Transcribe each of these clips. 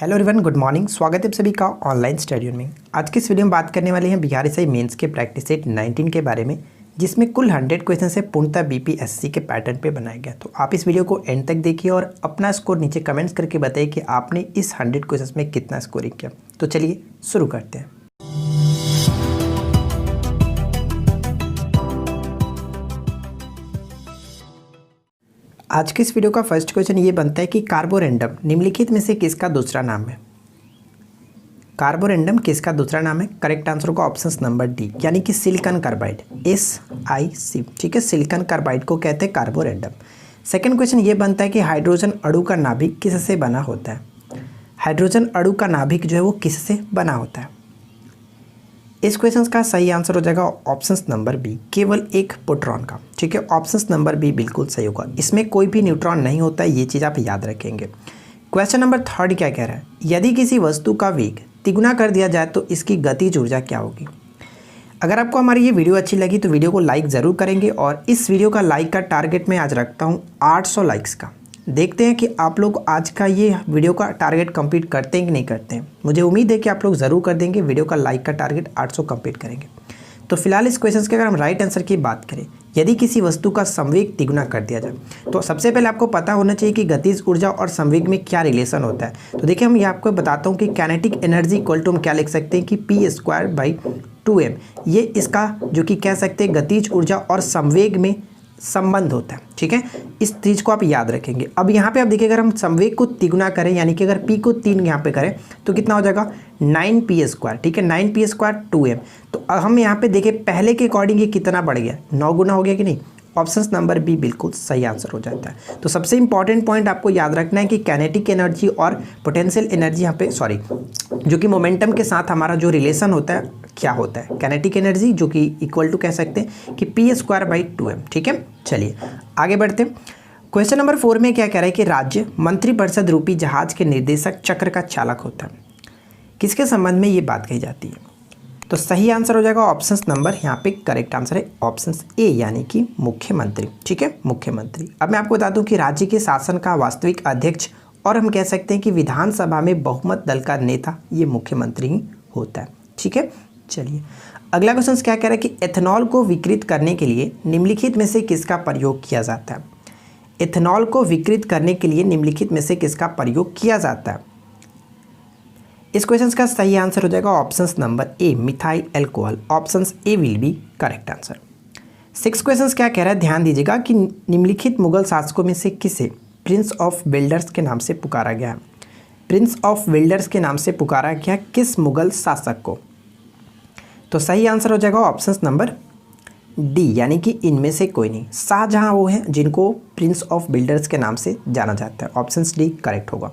Hello everyone, good morning. स्वागत है आप सभी का ऑनलाइन स्टडी में। आज की इस वीडियो में बात करने वाले हैं बिहार एसआई मेंस के प्रैक्टिस सेट 19 के बारे में, जिसमें कुल 100 क्वेश्चन है पूर्णतः बीपीएससी के पैटर्न पे बनाया गया। तो आप इस वीडियो को एंड तक देखिए और अपना स्कोर नीचे कमेंट्स करके बताइए कि आपने इस 100 क्वेश्चन में कितना स्कोरिंग किया। तो चलिए शुरू करते हैं। आज के इस वीडियो का फर्स्ट क्वेश्चन ये बनता है कि कार्बोरेंडम निम्नलिखित में से किसका दूसरा नाम है। कार्बोरेंडम किसका दूसरा नाम है? करेक्ट आंसर होगा ऑप्शन नंबर डी, यानी कि सिलिकॉन कार्बाइड, SiC। ठीक है, सिलिकॉन कार्बाइड को कहते हैं कार्बोरेंडम। सेकंड क्वेश्चन ये बनता है कि हाइड्रोजन अणु का नाभिक किससे बना होता है। हाइड्रोजन अणु का नाभिक जो है वो किससे बना होता है? इस क्वेश्चन का सही आंसर हो जाएगा ऑप्शन नंबर बी, केवल एक प्रोटॉन का। ठीक है, ऑप्शन नंबर बी बिल्कुल सही होगा। इसमें कोई भी न्यूट्रॉन नहीं होता है, ये चीज़ आप याद रखेंगे। क्वेश्चन नंबर थर्ड क्या कह रहा है? यदि किसी वस्तु का वेग तिगुना कर दिया जाए तो इसकी गतिज ऊर्जा क्या होगी। अगर आपको हमारी ये वीडियो अच्छी लगी तो वीडियो को लाइक ज़रूर करेंगे, और इस वीडियो का लाइक का टारगेट मैं आज रखता हूँ 800 लाइक्स का। देखते हैं कि आप लोग आज का ये वीडियो का टारगेट कंप्लीट करते हैं कि नहीं करते हैं। मुझे उम्मीद है कि आप लोग ज़रूर कर देंगे। वीडियो का लाइक का टारगेट 800 कंप्लीट करेंगे। तो फिलहाल इस क्वेश्चन के अगर हम राइट आंसर की बात करें, यदि किसी वस्तु का संवेग तिगुना कर दिया जाए, तो सबसे पहले आपको पता होना चाहिए कि गतिज ऊर्जा और संवेग में क्या रिलेशन होता है। तो देखिए, हम ये आपको बताता हूँ कि काइनेटिक एनर्जी इक्वल टू हम क्या लिख सकते हैं कि P²/2m। ये इसका जो कि कह सकते हैं गतिज ऊर्जा और संवेग में संबंध होता है। ठीक है, इस चीज़ को आप याद रखेंगे। अब यहाँ पे आप देखिए, अगर हम संवेग को तिगुना करें, यानी कि अगर P को 3 यहाँ पे करें तो कितना हो जाएगा 9P²। ठीक है, 9P² 2m। तो हम यहाँ पे देखें पहले के अकॉर्डिंग ये कितना बढ़ गया, 9 गुना हो गया कि नहीं। ऑप्शन नंबर बी बिल्कुल सही आंसर हो जाता है। तो सबसे इंपॉर्टेंट पॉइंट आपको याद रखना है कि काइनेटिक एनर्जी और पोटेंशियल एनर्जी यहाँ पे जो कि मोमेंटम के साथ हमारा जो रिलेशन होता है क्या होता है। काइनेटिक एनर्जी जो कि इक्वल टू कह सकते हैं कि P²/2m। ठीक है, चलिए आगे बढ़ते हैं। क्वेश्चन नंबर 4 में क्या कह रहा है कि राज्य मंत्रिपरिषद रूपी जहाज के निर्देशक चक्र का चालक होता है। किसके संबंध में ये बात कही जाती है? तो सही आंसर हो जाएगा ऑप्शन नंबर, यहाँ पे करेक्ट आंसर है ऑप्शन ए, यानी कि मुख्यमंत्री। ठीक है, मुख्यमंत्री। अब मैं आपको बता दूं कि राज्य के शासन का वास्तविक अध्यक्ष और हम कह सकते हैं कि विधानसभा में बहुमत दल का नेता ये मुख्यमंत्री ही होता है। ठीक है, चलिए अगला क्वेश्चन क्या कह रहा है कि एथेनॉल को विकृत करने के लिए निम्नलिखित में से किसका प्रयोग किया जाता है। एथेनॉल को विकृत करने के लिए निम्नलिखित में से किसका प्रयोग किया जाता है? इस क्वेश्चन का सही आंसर हो जाएगा option number A, methyl alcohol. Option A will be correct answer. 6 question क्या कह रहा है, ध्यान दीजिएगा कि निम्नलिखित मुगल शासकों में से किसे प्रिंस ऑफ वेल्डर्स के नाम से पुकारा गया है। प्रिंस ऑफ वेल्डर्स के नाम से पुकारा गया किस मुगल शासक को? तो सही आंसर हो जाएगा ऑप्शन नंबर डी, यानी कि इनमें से कोई नहीं। शाहजहां वो हैं जिनको प्रिंस ऑफ बिल्डर्स के नाम से जाना जाता है। ऑप्शन डी करेक्ट होगा।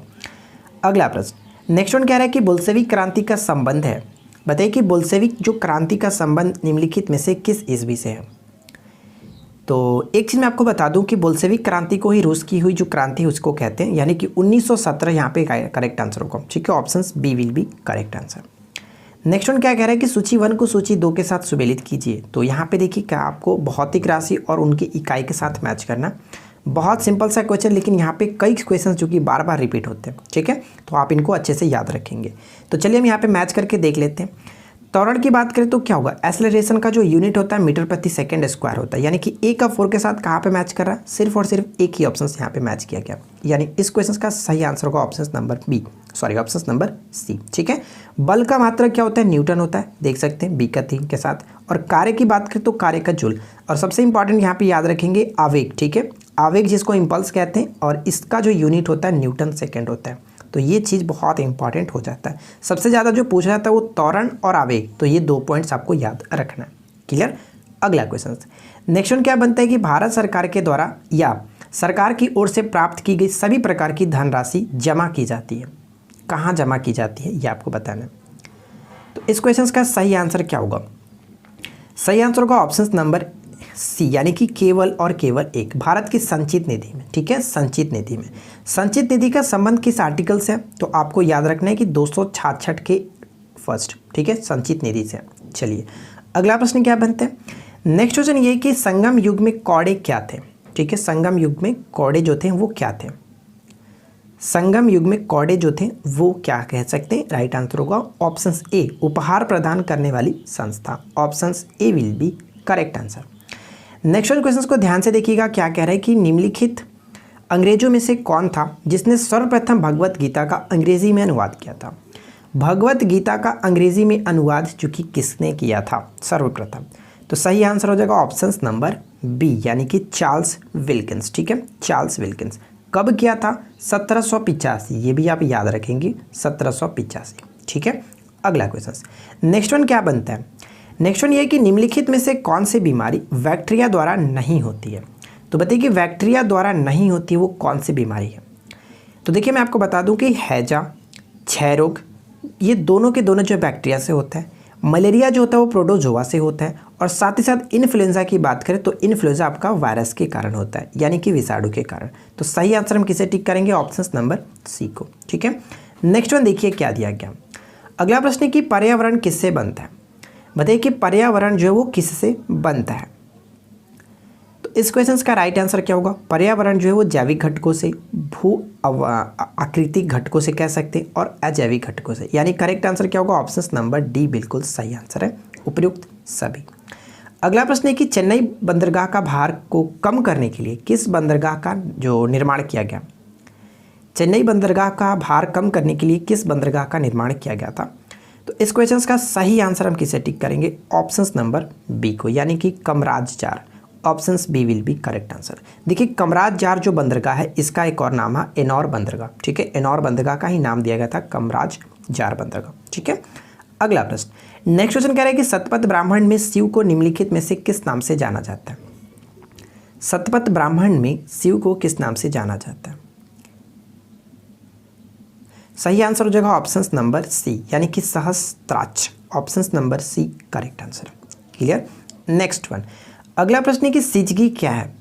अगला प्रश्न नेक्स्ट वन कह रहा है कि बोल्शेविक क्रांति का संबंध है। बताइए कि बोल्शेविक जो क्रांति का संबंध निम्नलिखित में से किस ईस्वी से है। तो एक चीज़ मैं आपको बता दूं कि बोल्शेविक क्रांति को ही रूस की हुई जो क्रांति है उसको कहते हैं, यानी कि 1917 यहाँ पे करेक्ट आंसर होगा। ठीक है, option B will be correct answer. Next one क्या कह रहा है कि सूची 1 को सूची 2 के साथ सुमेलित कीजिए। तो यहाँ पे देखिए क्या आपको भौतिक राशि और उनकी इकाई के साथ मैच करना। बहुत सिंपल सा क्वेश्चन, लेकिन यहाँ पे कई क्वेश्चन जो कि बार बार रिपीट होते हैं। ठीक है, तो आप इनको अच्छे से याद रखेंगे। तो चलिए हम यहाँ पे मैच करके देख लेते हैं। त्वरण की बात करें तो क्या होगा, एक्सेलरेशन का जो यूनिट होता है मीटर प्रति सेकंड स्क्वायर होता है, यानी कि ए का 4 के साथ कहाँ पे मैच कर रहा है, सिर्फ और सिर्फ एक ही ऑप्शन यहाँ पे मैच किया गया, यानी इस क्वेश्चन का सही आंसर होगा option number B, option number C. ठीक है, बल का मात्रक क्या होता है, न्यूटन होता है, देख सकते हैं बी का 3 के साथ। और कार्य की बात करें तो कार्य का जूल, और सबसे इंपॉर्टेंट यहाँ पे याद रखेंगे आवेग। ठीक है, आवेग जिसको इम्पल्स कहते हैं, और इसका जो यूनिट होता है न्यूटन सेकेंड होता है। तो ये चीज़ बहुत इंपॉर्टेंट हो जाता है। सबसे ज़्यादा जो पूछा जाता है वो त्वरण और आवेग, तो ये 2 पॉइंट्स आपको याद रखना है। क्लियर। अगला क्वेश्चन नेक्स्ट वन क्या बनता है कि भारत सरकार के द्वारा या सरकार की ओर से प्राप्त की गई सभी प्रकार की धनराशि जमा की जाती है। कहाँ जमा की जाती है ये आपको बताना है। तो इस क्वेश्चन का सही आंसर क्या होगा? सही आंसर होगा ऑप्शन नंबर सी, यानी कि केवल और केवल एक, भारत की संचित निधि में। ठीक है, संचित निधि में। संचित निधि का संबंध किस आर्टिकल से है? तो आपको याद रखना है कि 266 के फर्स्ट। ठीक है, संचित निधि से। चलिए अगला प्रश्न क्या बनता है। नेक्स्ट क्वेश्चन ये कि संगम युग में कौड़े क्या थे। ठीक है, संगम युग में कौड़े जो थे वो क्या थे? संगम युग में कौड़े जो थे वो क्या कह सकते हैं, राइट आंसर होगा ऑप्शन ए उपहार प्रदान करने वाली संस्था, option A will be correct answer. Next one question को ध्यान से देखिएगा, क्या कह रहा है कि निम्नलिखित अंग्रेजों में से कौन था जिसने सर्वप्रथम भगवत गीता का अंग्रेजी में अनुवाद किया था। भगवत गीता का अंग्रेजी में अनुवाद जो कि किसने किया था सर्वप्रथम, तो सही आंसर हो जाएगा ऑप्शन नंबर बी यानी कि चार्ल्स विल्किंस। ठीक है, चार्ल्स विल्किंस। कब किया था, 1785, ये भी आप याद रखेंगे 1785। ठीक है, अगला क्वेश्चन नेक्स्ट वन क्या बनता है, नेक्स्ट वन ये है कि निम्नलिखित में से कौन सी बीमारी बैक्टीरिया द्वारा नहीं होती है। तो बताइए कि बैक्टीरिया द्वारा नहीं होती वो कौन सी बीमारी है। तो देखिए मैं आपको बता दूं कि हैजा, क्षय रोग, ये दोनों के दोनों जो बैक्टीरिया से होता है। मलेरिया जो होता है वो प्रोटोजोआ से होता है, और साथ ही साथ इन्फ्लुएंजा की बात करें तो इन्फ्लुएंजा आपका वायरस के कारण होता है, यानी कि विषाणु के कारण। तो सही आंसर हम किसे टिक करेंगे, ऑप्शन नंबर सी को। ठीक है, नेक्स्ट वन देखिए क्या दिया गया। अगला प्रश्न है कि पर्यावरण किससे बनता है। बताइए कि पर्यावरण जो है वो किससे बनता है। तो इस क्वेश्चन का राइट आंसर क्या होगा, पर्यावरण जो है वो जैविक घटकों से, भू आकृतिक घटकों से कह सकते हैं, और अजैविक घटकों से, यानी करेक्ट आंसर क्या होगा, ऑप्शन नंबर डी बिल्कुल सही आंसर है, उपयुक्त सभी। अगला प्रश्न है कि चेन्नई बंदरगाह का भार को कम करने के लिए किस बंदरगाह का जो निर्माण किया गया। चेन्नई बंदरगाह का भार कम करने के लिए किस बंदरगाह का निर्माण किया गया था। तो इस क्वेश्चन का सही आंसर हम किसे टिक करेंगे, ऑप्शन नंबर बी को, यानी कि Kamarajar, option B will be correct answer. देखिए कमराज जार जो बंदरगाह है इसका एक और नाम है एनौर बंदरगाह। ठीक है, एनौर बंदरगाह का ही नाम दिया गया था कमराज जार बंदरगाह। ठीक है, अगला प्रश्न नेक्स्ट क्वेश्चन कह रहा है कि शतपथ ब्राह्मण में शिव को निम्नलिखित में से किस नाम से जाना जाता है। शतपथ ब्राह्मण में शिव को किस नाम से जाना जाता है। सही आंसर हो जाएगा ऑप्शन नंबर सी, यानी कि Sahasraksha, option number C correct answer. Clear, next one अगला प्रश्न है कि सिजगी क्या है।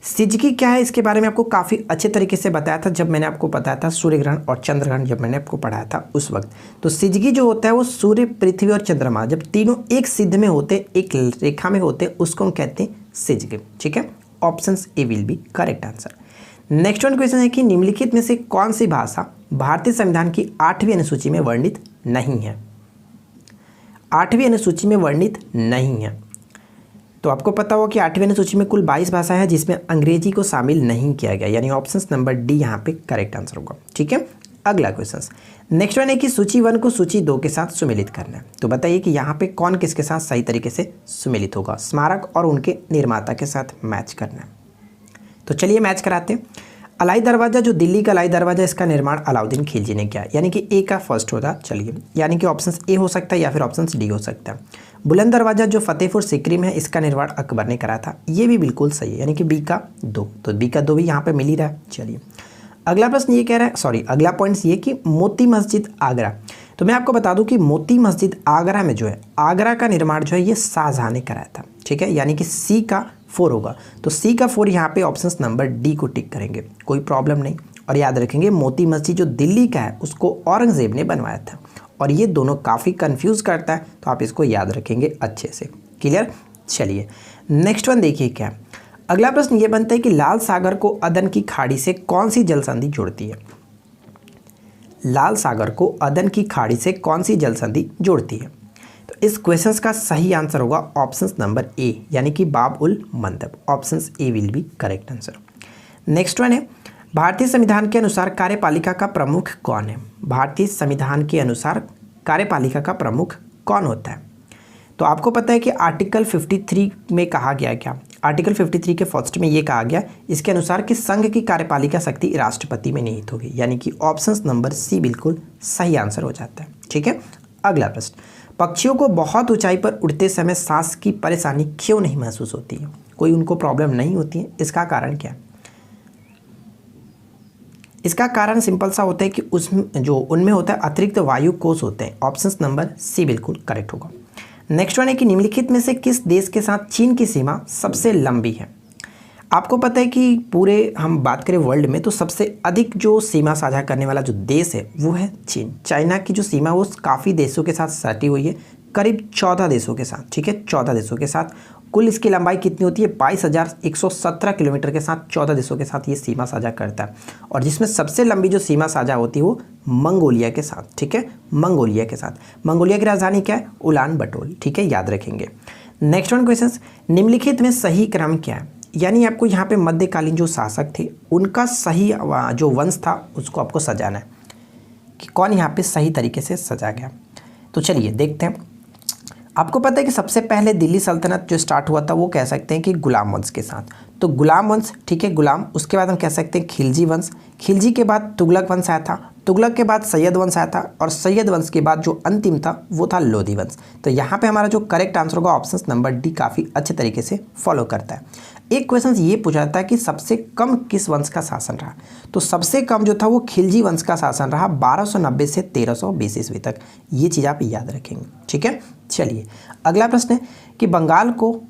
सिजगी क्या है इसके बारे में आपको काफ़ी अच्छे तरीके से बताया था जब मैंने आपको बताया था सूर्य ग्रहण और चंद्र ग्रहण, जब मैंने आपको पढ़ाया था उस वक्त। तो सिजगी जो होता है वो सूर्य, पृथ्वी और चंद्रमा जब तीनों एक सिद्ध में होते, एक रेखा में होते, उसको हम कहते हैं सिजगी। ठीक है, option A will be correct answer. Next one question है कि निम्नलिखित में से कौन सी भाषा भारतीय संविधान की 8वीं अनुसूची में वर्णित नहीं है। 8वीं अनुसूची में वर्णित नहीं है। तो आपको पता होगा कि 8वीं अनुसूची में कुल 22 भाषा है जिसमें अंग्रेजी को शामिल नहीं किया गया, यानी ऑप्शन नंबर डी यहाँ पे करेक्ट आंसर होगा। ठीक है, अगला क्वेश्चन नेक्स्ट वन है कि सूची 1 को सूची 2 के साथ सुमेलित करना है। तो बताइए कि यहाँ पे कौन किसके साथ सही तरीके से सुमेलित होगा। स्मारक और उनके निर्माता के साथ मैच करना है। तो चलिए मैच कराते हैं। अलाई दरवाज़ा जो दिल्ली का अलाई दरवाज़ा, इसका निर्माण अलाउद्दीन खिलजी ने किया, यानी कि ए का फर्स्ट होता। चलिए, यानी कि ऑप्शन ए हो सकता है या फिर ऑप्शन डी हो सकता है। बुलंद दरवाज़ा जो फतेहपुर सीकरी में है, इसका निर्माण अकबर ने करा था, ये भी बिल्कुल सही है, यानी कि बी का 2। तो बी का 2 भी यहाँ पे मिल ही रहा है। चलिए अगला प्रश्न ये कह रहा है, अगला पॉइंट्स ये कि मोती मस्जिद आगरा। तो मैं आपको बता दूं कि मोती मस्जिद आगरा में जो है, आगरा का निर्माण जो है ये शाहजहां ने कराया था। ठीक है, यानी कि सी का 4 होगा। तो सी का 4 यहाँ पे ऑप्शन नंबर डी को टिक करेंगे, कोई प्रॉब्लम नहीं। और याद रखेंगे मोती मस्जिद जो दिल्ली का है उसको औरंगजेब ने बनवाया था, और ये दोनों काफ़ी कंफ्यूज करता है, तो आप इसको याद रखेंगे अच्छे से। क्लियर, चलिए नेक्स्ट वन देखिए क्या। अगला प्रश्न ये बनता है कि लाल सागर को अदन की खाड़ी से कौन सी जल संधि जोड़ती है। लाल सागर को अदन की खाड़ी से कौन सी जल संधि जोड़ती है। तो इस क्वेश्चन का सही आंसर होगा ऑप्शन नंबर ए, यानी कि Bab el Mandeb, option A will be correct answer. Next one है, भारतीय संविधान के अनुसार कार्यपालिका का प्रमुख कौन है। भारतीय संविधान के अनुसार कार्यपालिका का प्रमुख कौन होता है। तो आपको पता है कि आर्टिकल 53 में कहा गया क्या, आर्टिकल 53 के फर्स्ट में ये कहा गया इसके अनुसार कि संघ की कार्यपालिका शक्ति राष्ट्रपति में निहित होगी, यानी कि ऑप्शन नंबर सी बिल्कुल सही आंसर हो जाता है। ठीक है, अगला प्रश्न, पक्षियों को बहुत ऊंचाई पर उड़ते समय सांस की परेशानी क्यों नहीं महसूस होती है। कोई उनको प्रॉब्लम नहीं होती है, इसका कारण क्या है। इसका कारण सिंपल सा होता है कि उनमें होता है अतिरिक्त वायु कोष होते हैं, ऑप्शन नंबर सी बिल्कुल करेक्ट होगा। नेक्स्ट वन है कि निम्नलिखित में से किस देश के साथ चीन की सीमा सबसे लंबी है। आपको पता है कि पूरे हम बात करें वर्ल्ड में तो सबसे अधिक जो सीमा साझा करने वाला जो देश है वो है चीन। चाइना की जो सीमा वो काफ़ी देशों के साथ सटी हुई है, करीब 14 देशों के साथ। ठीक है, 14 देशों के साथ। कुल इसकी लंबाई कितनी होती है 22,117 किलोमीटर के साथ 14 देशों के साथ ये सीमा साझा करता है, और जिसमें सबसे लंबी जो सीमा साझा होती है वो मंगोलिया के साथ, ठीक है, मंगोलिया के साथ। मंगोलिया की राजधानी क्या है, उलान बटोल, ठीक है, याद रखेंगे। नेक्स्ट वन क्वेश्चन, निम्नलिखित में सही क्रम क्या है, यानी आपको यहाँ पे मध्यकालीन जो शासक थे उनका सही जो वंश था उसको आपको सजाना है कि कौन यहाँ पे सही तरीके से सजा गया। तो चलिए देखते हैं। आपको पता है कि सबसे पहले दिल्ली सल्तनत जो स्टार्ट हुआ था वो कह सकते हैं कि गुलाम वंश के साथ, तो गुलाम वंश, ठीक है, गुलाम। उसके बाद हम कह सकते हैं खिलजी वंश, खिलजी के बाद तुगलक वंश आया था, तुगलक के बाद सैयद वंश आया था, और सैयद वंश के बाद जो अंतिम था वो था लोधी वंश। तो यहाँ पे हमारा जो करेक्ट आंसर होगा ऑप्शन नंबर डी काफ़ी अच्छे तरीके से फॉलो करता है। एक क्वेश्चन ये पूछा था कि सबसे कम किस वंश का शासन रहा, तो सबसे कम जो था वो खिलजी वंश का शासन रहा 1290 से 1320 ईस्वी तक। ये चीज़ आप याद रखेंगे, ठीक है। चलिए अगला प्रश्न है कि बंगाल को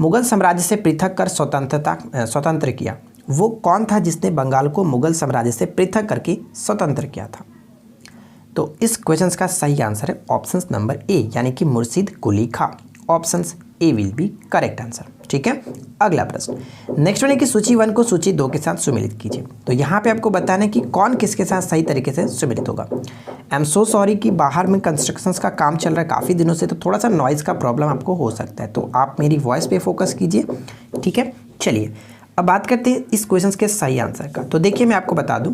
मुगल साम्राज्य से पृथक कर स्वतंत्र किया, वो कौन था जिसने बंगाल को मुगल साम्राज्य से पृथक करके स्वतंत्र किया था। तो इस क्वेश्चन का सही आंसर है ऑप्शन नंबर ए, यानी कि Murshid Quli Khan. Option A will be correct answer, ठीक है। अगला प्रश्न, नेक्स्ट वन है कि सूची 1 को सूची 2 के साथ सुमिलित कीजिए। तो यहाँ पे आपको बताना है कि कौन किसके साथ सही तरीके से सुमिलित होगा। आई एम सो सॉरी कि बाहर में कंस्ट्रक्शंस का काम चल रहा है काफ़ी दिनों से, तो थोड़ा सा नॉइज़ का प्रॉब्लम आपको हो सकता है, तो आप मेरी वॉइस पे फोकस कीजिए, ठीक है। चलिए अब बात करते हैं इस क्वेश्चन के सही आंसर का। तो देखिए मैं आपको बता दूं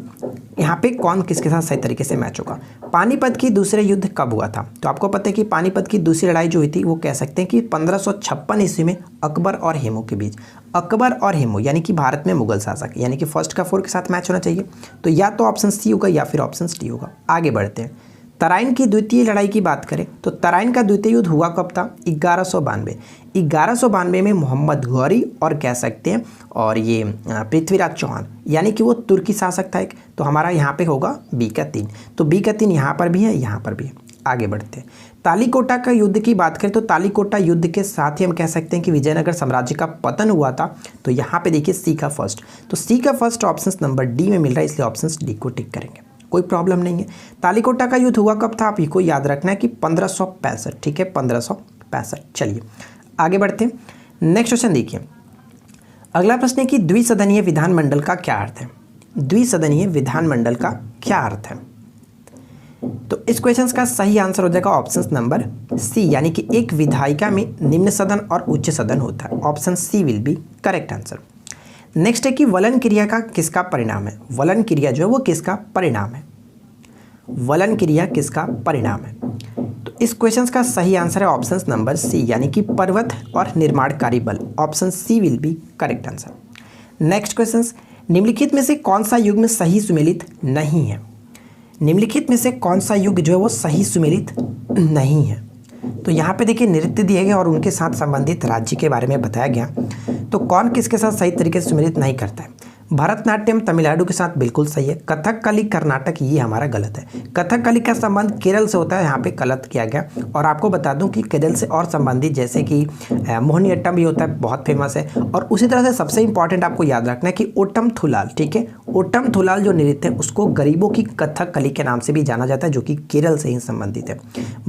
यहाँ पे कौन किसके साथ सही तरीके से मैच होगा। पानीपत की दूसरे युद्ध कब हुआ था, तो आपको पता है कि पानीपत की दूसरी लड़ाई जो हुई थी वो कह सकते हैं कि 1556 ईस्वी में अकबर और हेमू के बीच। अकबर और हेमू यानी कि भारत में मुगल शासक, यानी कि फर्स्ट का 4 के साथ मैच होना चाहिए, तो या तो ऑप्शन सी होगा या फिर ऑप्शन डी होगा। आगे बढ़ते हैं। तराइन की द्वितीय लड़ाई की बात करें तो तराइन का द्वितीय युद्ध हुआ कब था, 1192 में मोहम्मद गौरी और कह सकते हैं और ये पृथ्वीराज चौहान, यानी कि वो तुर्की शासक था एक, तो हमारा यहाँ पे होगा बी का 3। तो बी का 3 यहाँ पर भी है, यहाँ पर भी है। आगे बढ़ते हैं। तालीकोटा का युद्ध की बात करें तो तालीकोटा युद्ध के साथ ही हम कह सकते हैं कि विजयनगर साम्राज्य का पतन हुआ था, तो यहाँ पे देखिए सी का फर्स्ट, तो सी का फर्स्ट ऑप्शन नंबर डी में मिल रहा है, इसलिए ऑप्शन डी को टिक करेंगे, कोई प्रॉब्लम नहीं है। तालीकोटा का युद्ध हुआ कब था, आप इसको याद रखना है कि 1565, ठीक है, 1565। चलिए आगे बढ़ते हैं। नेक्स्ट क्वेश्चन देखिए, अगला प्रश्न है कि द्विसदनीय विधानमंडल का क्या अर्थ है। द्विसदनीय विधानमंडल का क्या अर्थ है, तो इस क्वेश्चन का सही आंसर हो जाएगा ऑप्शन नंबर सी, यानी कि एक विधायिका में निम्न सदन और उच्च सदन होता है। Option C will be correct answer. Next है कि वलन क्रिया का किसका परिणाम है। वलन क्रिया जो है वो किसका परिणाम है, वलन क्रिया किसका परिणाम है। तो इस क्वेश्चन का सही आंसर है ऑप्शन नंबर सी, यानी कि पर्वत और निर्माणकारी बल। Option C will be correct answer. Next question, निम्नलिखित में से कौन सा युग में सही सुमेलित नहीं है। निम्नलिखित में से कौन सा युग जो है वो सही सुमेलित नहीं है, तो यहाँ पे देखिए नृत्य दिए गए और उनके साथ संबंधित राज्य के बारे में बताया गया, तो कौन किसके साथ सही तरीके से सुमेलित नहीं करता है। भरतनाट्यम तमिलनाडु के साथ बिल्कुल सही है। कथकली कर्नाटक, ये हमारा गलत है। कथकली का संबंध केरल से होता है, यहाँ पे गलत किया गया। और आपको बता दूं कि केरल से और संबंधित जैसे कि मोहिनीअट्टम भी होता है, बहुत फेमस है। और उसी तरह से सबसे इंपॉर्टेंट आपको याद रखना है कि ओटम थुलाल, ठीक है, ओटम थुलाल जो नृत्य है उसको गरीबों की कथकली के नाम से भी जाना जाता है, जो कि केरल से ही संबंधित है।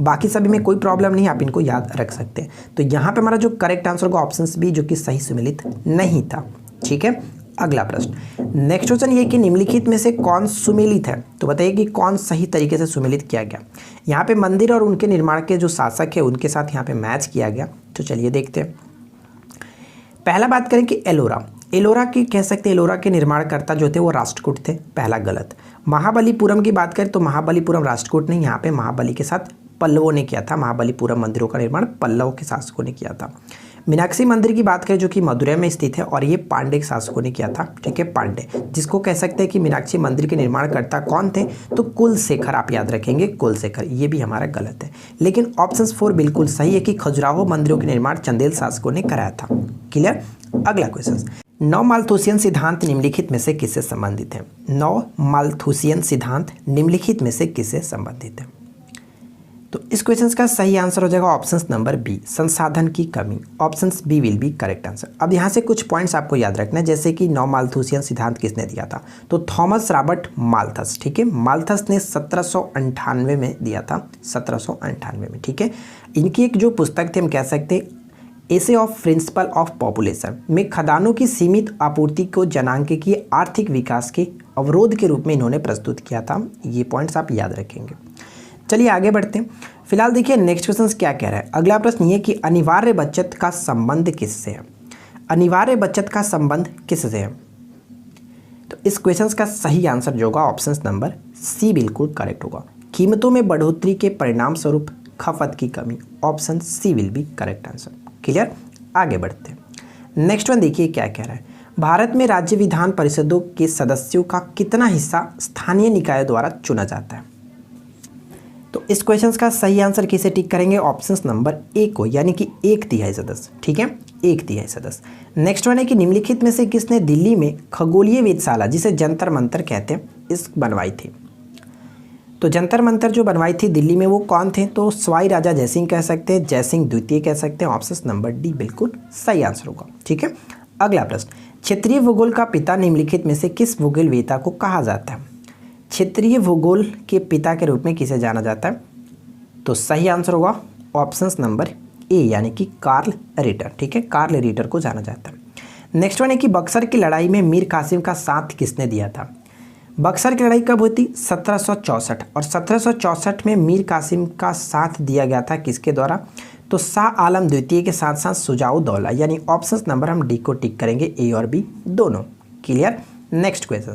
बाकी सभी में कोई प्रॉब्लम नहीं, आप इनको याद रख सकते हैं। तो यहाँ पर हमारा जो करेक्ट आंसर होगा ऑप्शन बी, जो कि सही सुमेलित नहीं था, ठीक है। अगला प्रश्न, नेक्स्ट क्वेश्चन ये कि निम्नलिखित में से कौन सुमेलित है, तो बताइए कि कौन सही तरीके से सुमेलित किया गया। यहाँ पे मंदिर और उनके निर्माण के जो शासक है उनके साथ यहाँ पे मैच किया गया, तो चलिए देखते हैं। पहला बात करें कि एलोरा, एलोरा की कह सकते हैं एलोरा के निर्माणकर्ता जो थे वो राष्ट्रकूट थे, पहला गलत। महाबलीपुरम की बात करें तो महाबलीपुरम राष्ट्रकूट नहीं, यहाँ पे महाबली के साथ पल्लवों ने किया था। महाबलीपुरम मंदिरों का निर्माण पल्लव के शासकों ने किया था। मीनाक्षी मंदिर की बात करें जो कि मदुरै में स्थित है और ये पांडे के शासकों ने किया था, ठीक है, पांडे, जिसको कह सकते हैं कि मीनाक्षी मंदिर के निर्माणकर्ता कौन थे, तो कुलशेखर, आप याद रखेंगे कुलशेखर। ये भी हमारा गलत है, लेकिन ऑप्शन 4 बिल्कुल सही है कि खजुराहो मंदिरों के निर्माण चंदेल शासकों ने कराया था। क्लियर। अगला क्वेश्चन, नौ मालथुसियन सिद्धांत निम्नलिखित में से किससे संबंधित है। नौ मालथुसियन सिद्धांत निम्नलिखित में से किससे संबंधित है, तो इस क्वेश्चन का सही आंसर हो जाएगा ऑप्शन नंबर बी, संसाधन की कमी। Option B will be correct answer. अब यहाँ से कुछ पॉइंट्स आपको याद रखना है, जैसे कि नौ मालथुसियन सिद्धांत किसने दिया था, तो थॉमस रॉबर्ट माल्थस, ठीक है, माल्थस ने 1798 में दिया था, 1798 में, ठीक है। इनकी एक जो पुस्तक थी हम कह सकते हैं essay of principle of population में खदानों की सीमित आपूर्ति को जनांकीय आर्थिक विकास के अवरोध के रूप में इन्होंने प्रस्तुत किया था। ये पॉइंट्स आप याद रखेंगे। चलिए आगे बढ़ते हैं। फिलहाल देखिए नेक्स्ट क्वेश्चन क्या कह रहा है। अगला प्रश्न ये कि अनिवार्य बचत का संबंध किससे है। अनिवार्य बचत का संबंध किससे है। तो इस क्वेश्चन का सही आंसर जो होगा ऑप्शन नंबर सी बिल्कुल करेक्ट होगा। कीमतों में बढ़ोतरी के परिणाम स्वरूप खपत की कमी, option C will be correct answer. Clear, आगे बढ़ते हैं। नेक्स्ट वन देखिए क्या कह रहा है। भारत में राज्य विधान परिषदों के सदस्यों का कितना हिस्सा स्थानीय निकायों द्वारा चुना जाता है। तो इस क्वेश्चन का सही आंसर किसे टिक करेंगे, ऑप्शन नंबर ए को, यानी कि 1/3 सदस्य। ठीक है, 1/3 सदस्य। नेक्स्ट वन है कि निम्नलिखित में से किसने दिल्ली में खगोलीय वेधशाला, जिसे जंतर मंतर कहते हैं, इस बनवाई थी। तो जंतर मंतर जो बनवाई थी दिल्ली में वो कौन थे, तो सवाई राजा जयसिंह कह सकते हैं, जयसिंह द्वितीय कह सकते हैं। ऑप्शन नंबर डी बिल्कुल सही आंसर होगा। ठीक है, अगला प्रश्न, क्षेत्रीय भूगोल का पिता निम्नलिखित में से किस भूगोलवेत्ता को कहा जाता है। क्षेत्रीय भूगोल के पिता के रूप में किसे जाना जाता है, तो सही आंसर होगा ऑप्शन नंबर ए, यानी कि कार्ल रिटर। ठीक है, कार्ल रिटर को जाना जाता है। नेक्स्ट वन है कि बक्सर की लड़ाई में मीर कासिम का साथ किसने दिया था। बक्सर की लड़ाई कब हुई थी, 1764, और 1764 में मीर कासिम का साथ दिया गया था किसके द्वारा, तो शाह आलम द्वितीय के साथ साथ शुजाउद्दौला, यानी ऑप्शन नंबर हम डी को टिक करेंगे, ए और बी दोनों। Clear, next question.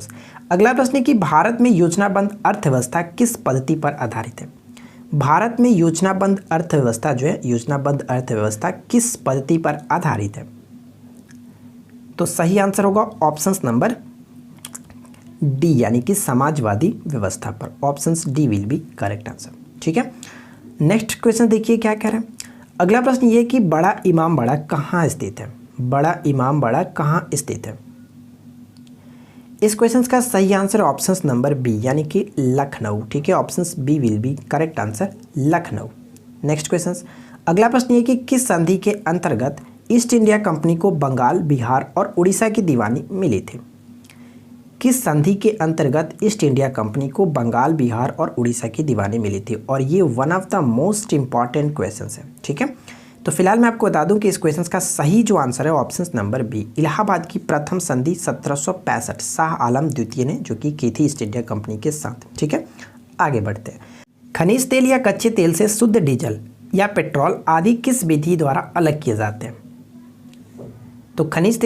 अगला प्रश्न है कि भारत में योजनाबद्ध अर्थव्यवस्था किस पद्धति पर आधारित है। भारत में योजनाबद्ध अर्थव्यवस्था जो है, योजनाबद्ध अर्थव्यवस्था किस पद्धति पर आधारित है, तो सही आंसर होगा ऑप्शन नंबर डी, यानी कि समाजवादी व्यवस्था पर। Option D will be correct answer. ठीक है, नेक्स्ट क्वेश्चन देखिए क्या कह रहे हैं। अगला प्रश्न ये कि बड़ा इमामबाड़ा कहाँ स्थित है। बड़ा इमामबाड़ा कहाँ स्थित है। इस क्वेश्चन का सही आंसर ऑप्शन नंबर बी, यानी कि लखनऊ। ठीक है, option B will be correct answer, Lucknow. Next question, अगला प्रश्न ये कि किस संधि के अंतर्गत ईस्ट इंडिया कंपनी को बंगाल, बिहार और उड़ीसा की दीवानी मिली थी। किस संधि के अंतर्गत ईस्ट इंडिया कंपनी को बंगाल, बिहार और उड़ीसा की दीवानी मिली थी, और ये one of the most important question है। ठीक है, तो फिलहाल मैं आपको बता दूं कि इस क्वेश्चन का सही जो आंसर है ऑप्शन नंबर बी, इलाहाबाद की प्रथम संधि 1765 शाह आलम द्वितीय ने जो कि की थी ईस्ट इंडिया कंपनी के साथ। ठीक है, आगे बढ़ते हैं। खनिज तेल या कच्चे तेल से शुद्ध डीजल या पेट्रोल आदि किस विधि द्वारा अलग किए जाते हैं। तो खनिज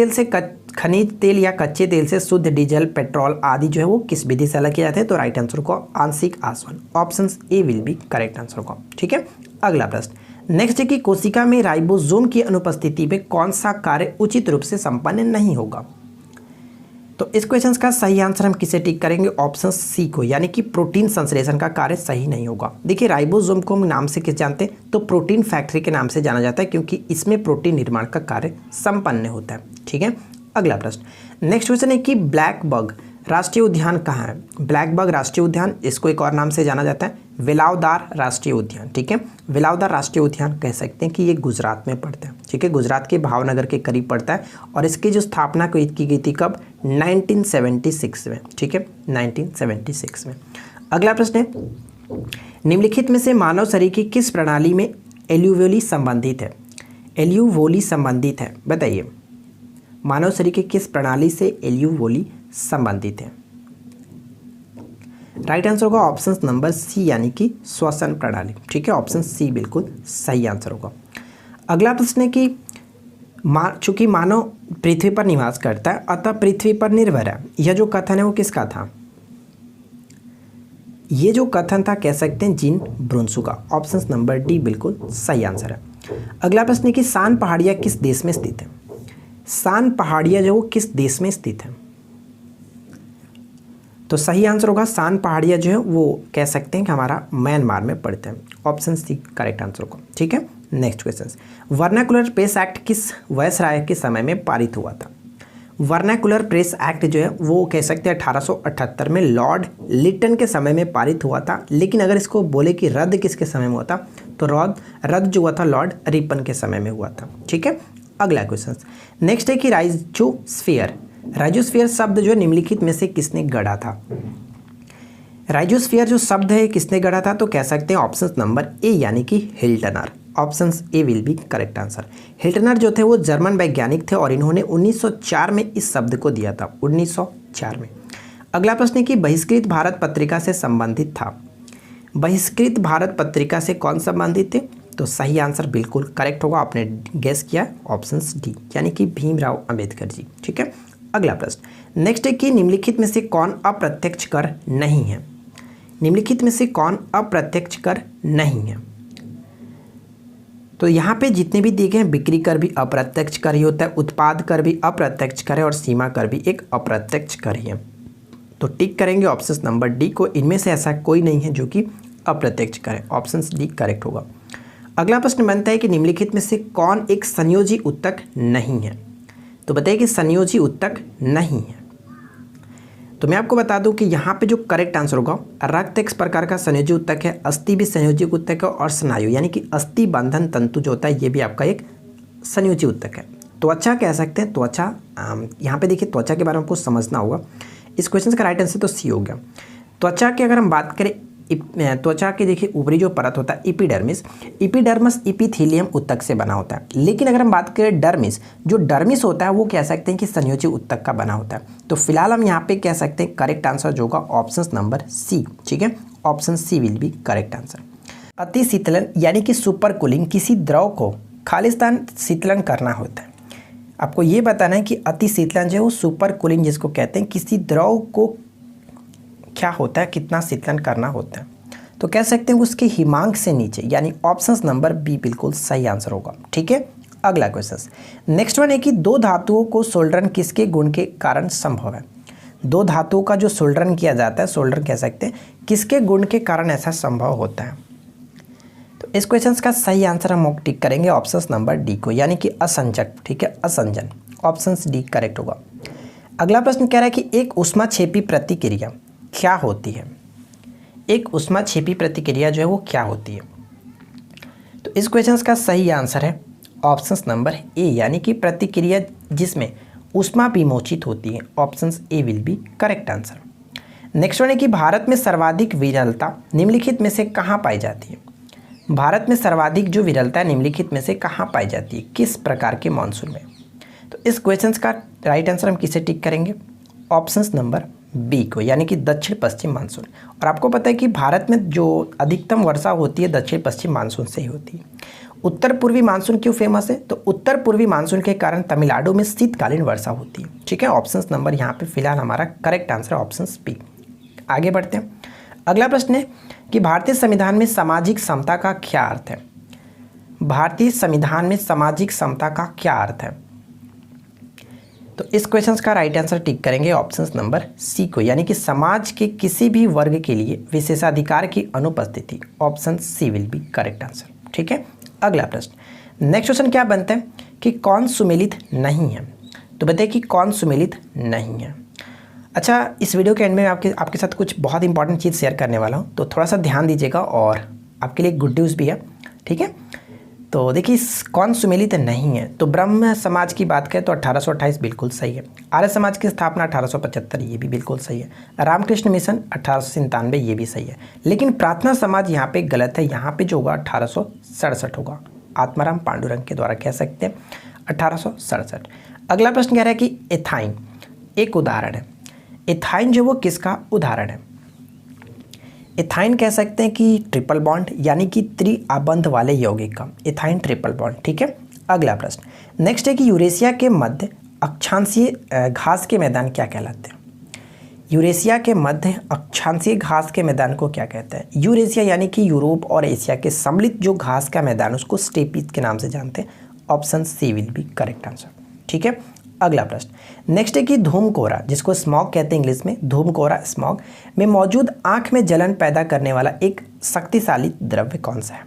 तेल या कच्चे तेल से शुद्ध डीजल, पेट्रोल आदि जो है वो किस विधि से अलग किए जाते हैं, तो राइट आंसर को आंशिक आसवन, option A will be correct answer होगा। ठीक है, अगला प्रश्न नेक्स्ट है कि कोशिका में राइबोसोम की अनुपस्थिति में कौन सा कार्य उचित रूप से संपन्न नहीं होगा। तो इस क्वेश्चन का सही आंसर हम किसे टिक करेंगे, ऑप्शन सी को, यानी कि प्रोटीन संश्लेषण का कार्य सही नहीं होगा। देखिए राइबोसोम को हम नाम से किस जानते हैं, तो प्रोटीन फैक्ट्री के नाम से जाना जाता है, क्योंकि इसमें प्रोटीन निर्माण का कार्य संपन्न होता है। ठीक है, अगला प्रश्न नेक्स्ट क्वेश्चन है कि ब्लैक बग राष्ट्रीय उद्यान कहाँ है। ब्लैक बग राष्ट्रीय उद्यान, इसको एक और नाम से जाना जाता है वेलावदार राष्ट्रीय उद्यान। ठीक है, वेलावदार राष्ट्रीय उद्यान कह सकते हैं कि ये गुजरात में पड़ता है। ठीक है, गुजरात के भावनगर के करीब पड़ता है, और इसकी जो स्थापना की गई थी कब, 1976 में। ठीक है, 1976 में। अगला प्रश्न है निम्नलिखित में से मानव शरीर की किस प्रणाली में एल्यूवियोली संबंधित है। एल्यूवोली संबंधित है, बताइए मानव शरीर के किस प्रणाली से एल्यूवोली संबंधित है। राइट आंसर होगा ऑप्शन नंबर सी, यानी कि श्वसन प्रणाली। ठीक है, ऑप्शन सी बिल्कुल सही आंसर होगा। अगला प्रश्न है कि चूंकि मानव पृथ्वी पर निवास करता है अतः पृथ्वी पर निर्भर है, यह जो कथन है वो किसका था। ये जो कथन था कह सकते हैं जीन ब्रोन्सू का। ऑप्शन नंबर डी बिल्कुल सही आंसर है। अगला प्रश्न है कि सान पहाड़ियाँ किस देश में स्थित है। सान पहाड़ियाँ जो किस देश में स्थित है, तो सही आंसर होगा सान पहाड़ियाँ जो है वो कह सकते हैं कि हमारा म्यांमार में पड़ते हैं। ऑप्शन सी करेक्ट आंसर होगा। ठीक है, next question vernacular press act किस वायसराय के समय में पारित हुआ था। वर्नाकुलर प्रेस एक्ट जो है वो कह सकते हैं 1878 में लॉर्ड लिटन के समय में पारित हुआ था, लेकिन अगर इसको बोले कि रद्द किसके समय में हुआ था, तो रद्द जो हुआ था लॉर्ड रिपन के समय में हुआ था। ठीक है, अगला क्वेश्चन नेक्स्ट है कि राइजोस्फीयर शब्द जो निम्नलिखित में से किसने गढ़ा था। राइजोस्फीयर जो शब्द है किसने गढ़ा था, तो कह सकते हैं ऑप्शन नंबर ए, यानी कि हिल्टनर। Option A will be correct answer. Hitler जो थे वो जर्मन वैज्ञानिक थे और इन्होंने 1904 में इस शब्द को दिया था, 1904 में। अगला प्रश्न है कि बहिष्कृत भारत पत्रिका से संबंधित था। बहिष्कृत भारत पत्रिका से कौन संबंधित थे? तो सही आंसर बिल्कुल करेक्ट होगा, आपने गेस किया ऑप्शन डी, यानी कि भीमराव अंबेडकर जी। ठीक है, अगला प्रश्न नेक्स्ट है कि निम्नलिखित में से कौन अप्रत्यक्ष कर नहीं है? निम्नलिखित में से कौन अप्रत्यक्ष कर नहीं है? तो यहाँ पे जितने भी दिए गए हैं, बिक्री कर भी अप्रत्यक्ष कर ही होता है, उत्पाद कर भी अप्रत्यक्ष कर है और सीमा कर भी एक अप्रत्यक्ष कर ही है। तो टिक करेंगे ऑप्शन नंबर डी को, इनमें से ऐसा कोई नहीं है जो कि अप्रत्यक्ष कर है, ऑप्शन डी करेक्ट होगा। अगला प्रश्न बनता है कि निम्नलिखित में से कौन एक संयोजी उत्तक नहीं है? तो बताइए कि संयोजी उत्तक नहीं है। तो मैं आपको बता दूं कि यहाँ पे जो करेक्ट आंसर होगा, रक्त एक प्रकार का संयोजी उत्तक है, अस्थि भी संयोजी उत्तक है और स्नायु यानी कि अस्थि बंधन तंतु जो होता है ये भी आपका एक संयोजी उत्तक है। त्वचा कह सकते हैं, त्वचा यहाँ पे देखिए त्वचा के बारे में आपको समझना होगा। इस क्वेश्चन का राइट आंसर तो सी हो गया। त्वचा की अगर हम बात करें, त्वचा के देखिए ऊपरी जो परत होता है इपिडर्मिस, इपिडर्मस इपिथीलियम उत्तक से बना होता है। लेकिन अगर हम बात करें डर्मिस, जो डर्मिस होता है वो कह सकते हैं कि संयोजी उत्तक का बना होता है। तो फिलहाल हम यहाँ पे कह सकते हैं करेक्ट आंसर जो होगा ऑप्शन नंबर सी। ठीक है, option C will be correct answer. अति शीतलन यानी कि सुपर कूलिंग किसी द्रव को खालिस्तान शीतलन करना होता है। आपको ये बताना है कि अति शीतलन जो है वो सुपर कूलिंग जिसको कहते हैं, किसी द्रव को क्या होता है, कितना शीतलन करना होता है। तो कह सकते हैं उसके हिमांक से नीचे, यानी ऑप्शन नंबर बी बिल्कुल सही आंसर होगा। ठीक है, अगला क्वेश्चन नेक्स्ट वन है कि दो धातुओं को सोल्डरन किसके गुण के कारण संभव है? दो धातुओं का जो सोल्डरन किया जाता है, सोल्डरन कह सकते हैं, किसके गुण के कारण ऐसा संभव होता है? तो इस क्वेश्चन का सही आंसर हम टिक करेंगे ऑप्शन नंबर डी को, यानी कि असंजक। ठीक है, असंजन, ऑप्शन डी करेक्ट होगा। अगला प्रश्न कह रहा है कि एक ऊष्माक्षेपी प्रतिक्रिया क्या होती है? एक ऊष्माक्षेपी प्रतिक्रिया जो है वो क्या होती है? तो इस क्वेश्चन का सही आंसर है ऑप्शन नंबर ए, यानी कि प्रतिक्रिया जिसमें ऊष्मा विमोचित होती है, option A will be correct answer. Next one है कि भारत में सर्वाधिक विरलता निम्नलिखित में से कहाँ पाई जाती है? भारत में सर्वाधिक जो विरलता है निम्नलिखित में से कहाँ पाई जाती है, किस प्रकार के मानसून में? तो इस क्वेश्चन का राइट आंसर हम किसे टिक करेंगे? ऑप्शन नंबर बी को, यानी कि दक्षिण पश्चिम मानसून। और आपको पता है कि भारत में जो अधिकतम वर्षा होती है दक्षिण पश्चिम मानसून से ही होती है। उत्तर पूर्वी मानसून क्यों फेमस है? तो उत्तर पूर्वी मानसून के कारण तमिलनाडु में शीतकालीन वर्षा होती है। ठीक है, ऑप्शन नंबर यहाँ पे फिलहाल हमारा करेक्ट आंसर ऑप्शन बी। आगे बढ़ते हैं। अगला प्रश्न है कि भारतीय संविधान में सामाजिक समता का क्या अर्थ है? भारतीय संविधान में सामाजिक समता का क्या अर्थ है? तो इस क्वेश्चन का राइट आंसर टिक करेंगे ऑप्शन नंबर सी को, यानी कि समाज के किसी भी वर्ग के लिए विशेषाधिकार की अनुपस्थिति, option C will be correct answer. ठीक है, अगला प्रश्न नेक्स्ट क्वेश्चन क्या बनता है कि कौन सुमेलित नहीं है? तो बताइए कि कौन सुमेलित नहीं है। अच्छा, इस वीडियो के एंड में आपके साथ कुछ बहुत इंपॉर्टेंट चीज़ शेयर करने वाला हूँ, तो थोड़ा सा ध्यान दीजिएगा और आपके लिए गुड न्यूज़ भी है। ठीक है, तो देखिए कौन सुमेलित नहीं है। तो ब्रह्म समाज की बात करें तो 1828 बिल्कुल सही है। आर्य समाज की स्थापना 1875, ये भी बिल्कुल सही है। रामकृष्ण मिशन 1897, ये भी सही है। लेकिन प्रार्थना समाज यहाँ पे गलत है, यहाँ पे जो होगा 1867 होगा। आत्माराम पांडुरंग के द्वारा कह सकते हैं 1867। अगला प्रश्न कह रहा है कि एथाइन एक उदाहरण है। एथाइन जो वो किसका उदाहरण है? एथाइन कह सकते हैं कि ट्रिपल बॉन्ड, यानी कि त्रिआबंध वाले यौगिक का एथाइन ट्रिपल बॉन्ड। ठीक है, अगला प्रश्न नेक्स्ट है कि यूरेशिया के मध्य अक्षांशीय घास के मैदान क्या कहलाते हैं? यूरेशिया के मध्य अक्षांशीय घास के मैदान को क्या कहते हैं? यूरेशिया यानी कि यूरोप और एशिया के सम्मिलित जो घास का मैदान उसको स्टेपीज के नाम से जानते हैं, option C will be correct answer. ठीक है, अगला प्रश्न नेक्स्ट है कि धूमकोरा जिसको स्मॉग कहते हैं इंग्लिश में, धूमकोरा स्मॉग में मौजूद आंख में जलन पैदा करने वाला एक शक्तिशाली द्रव्य कौन सा है?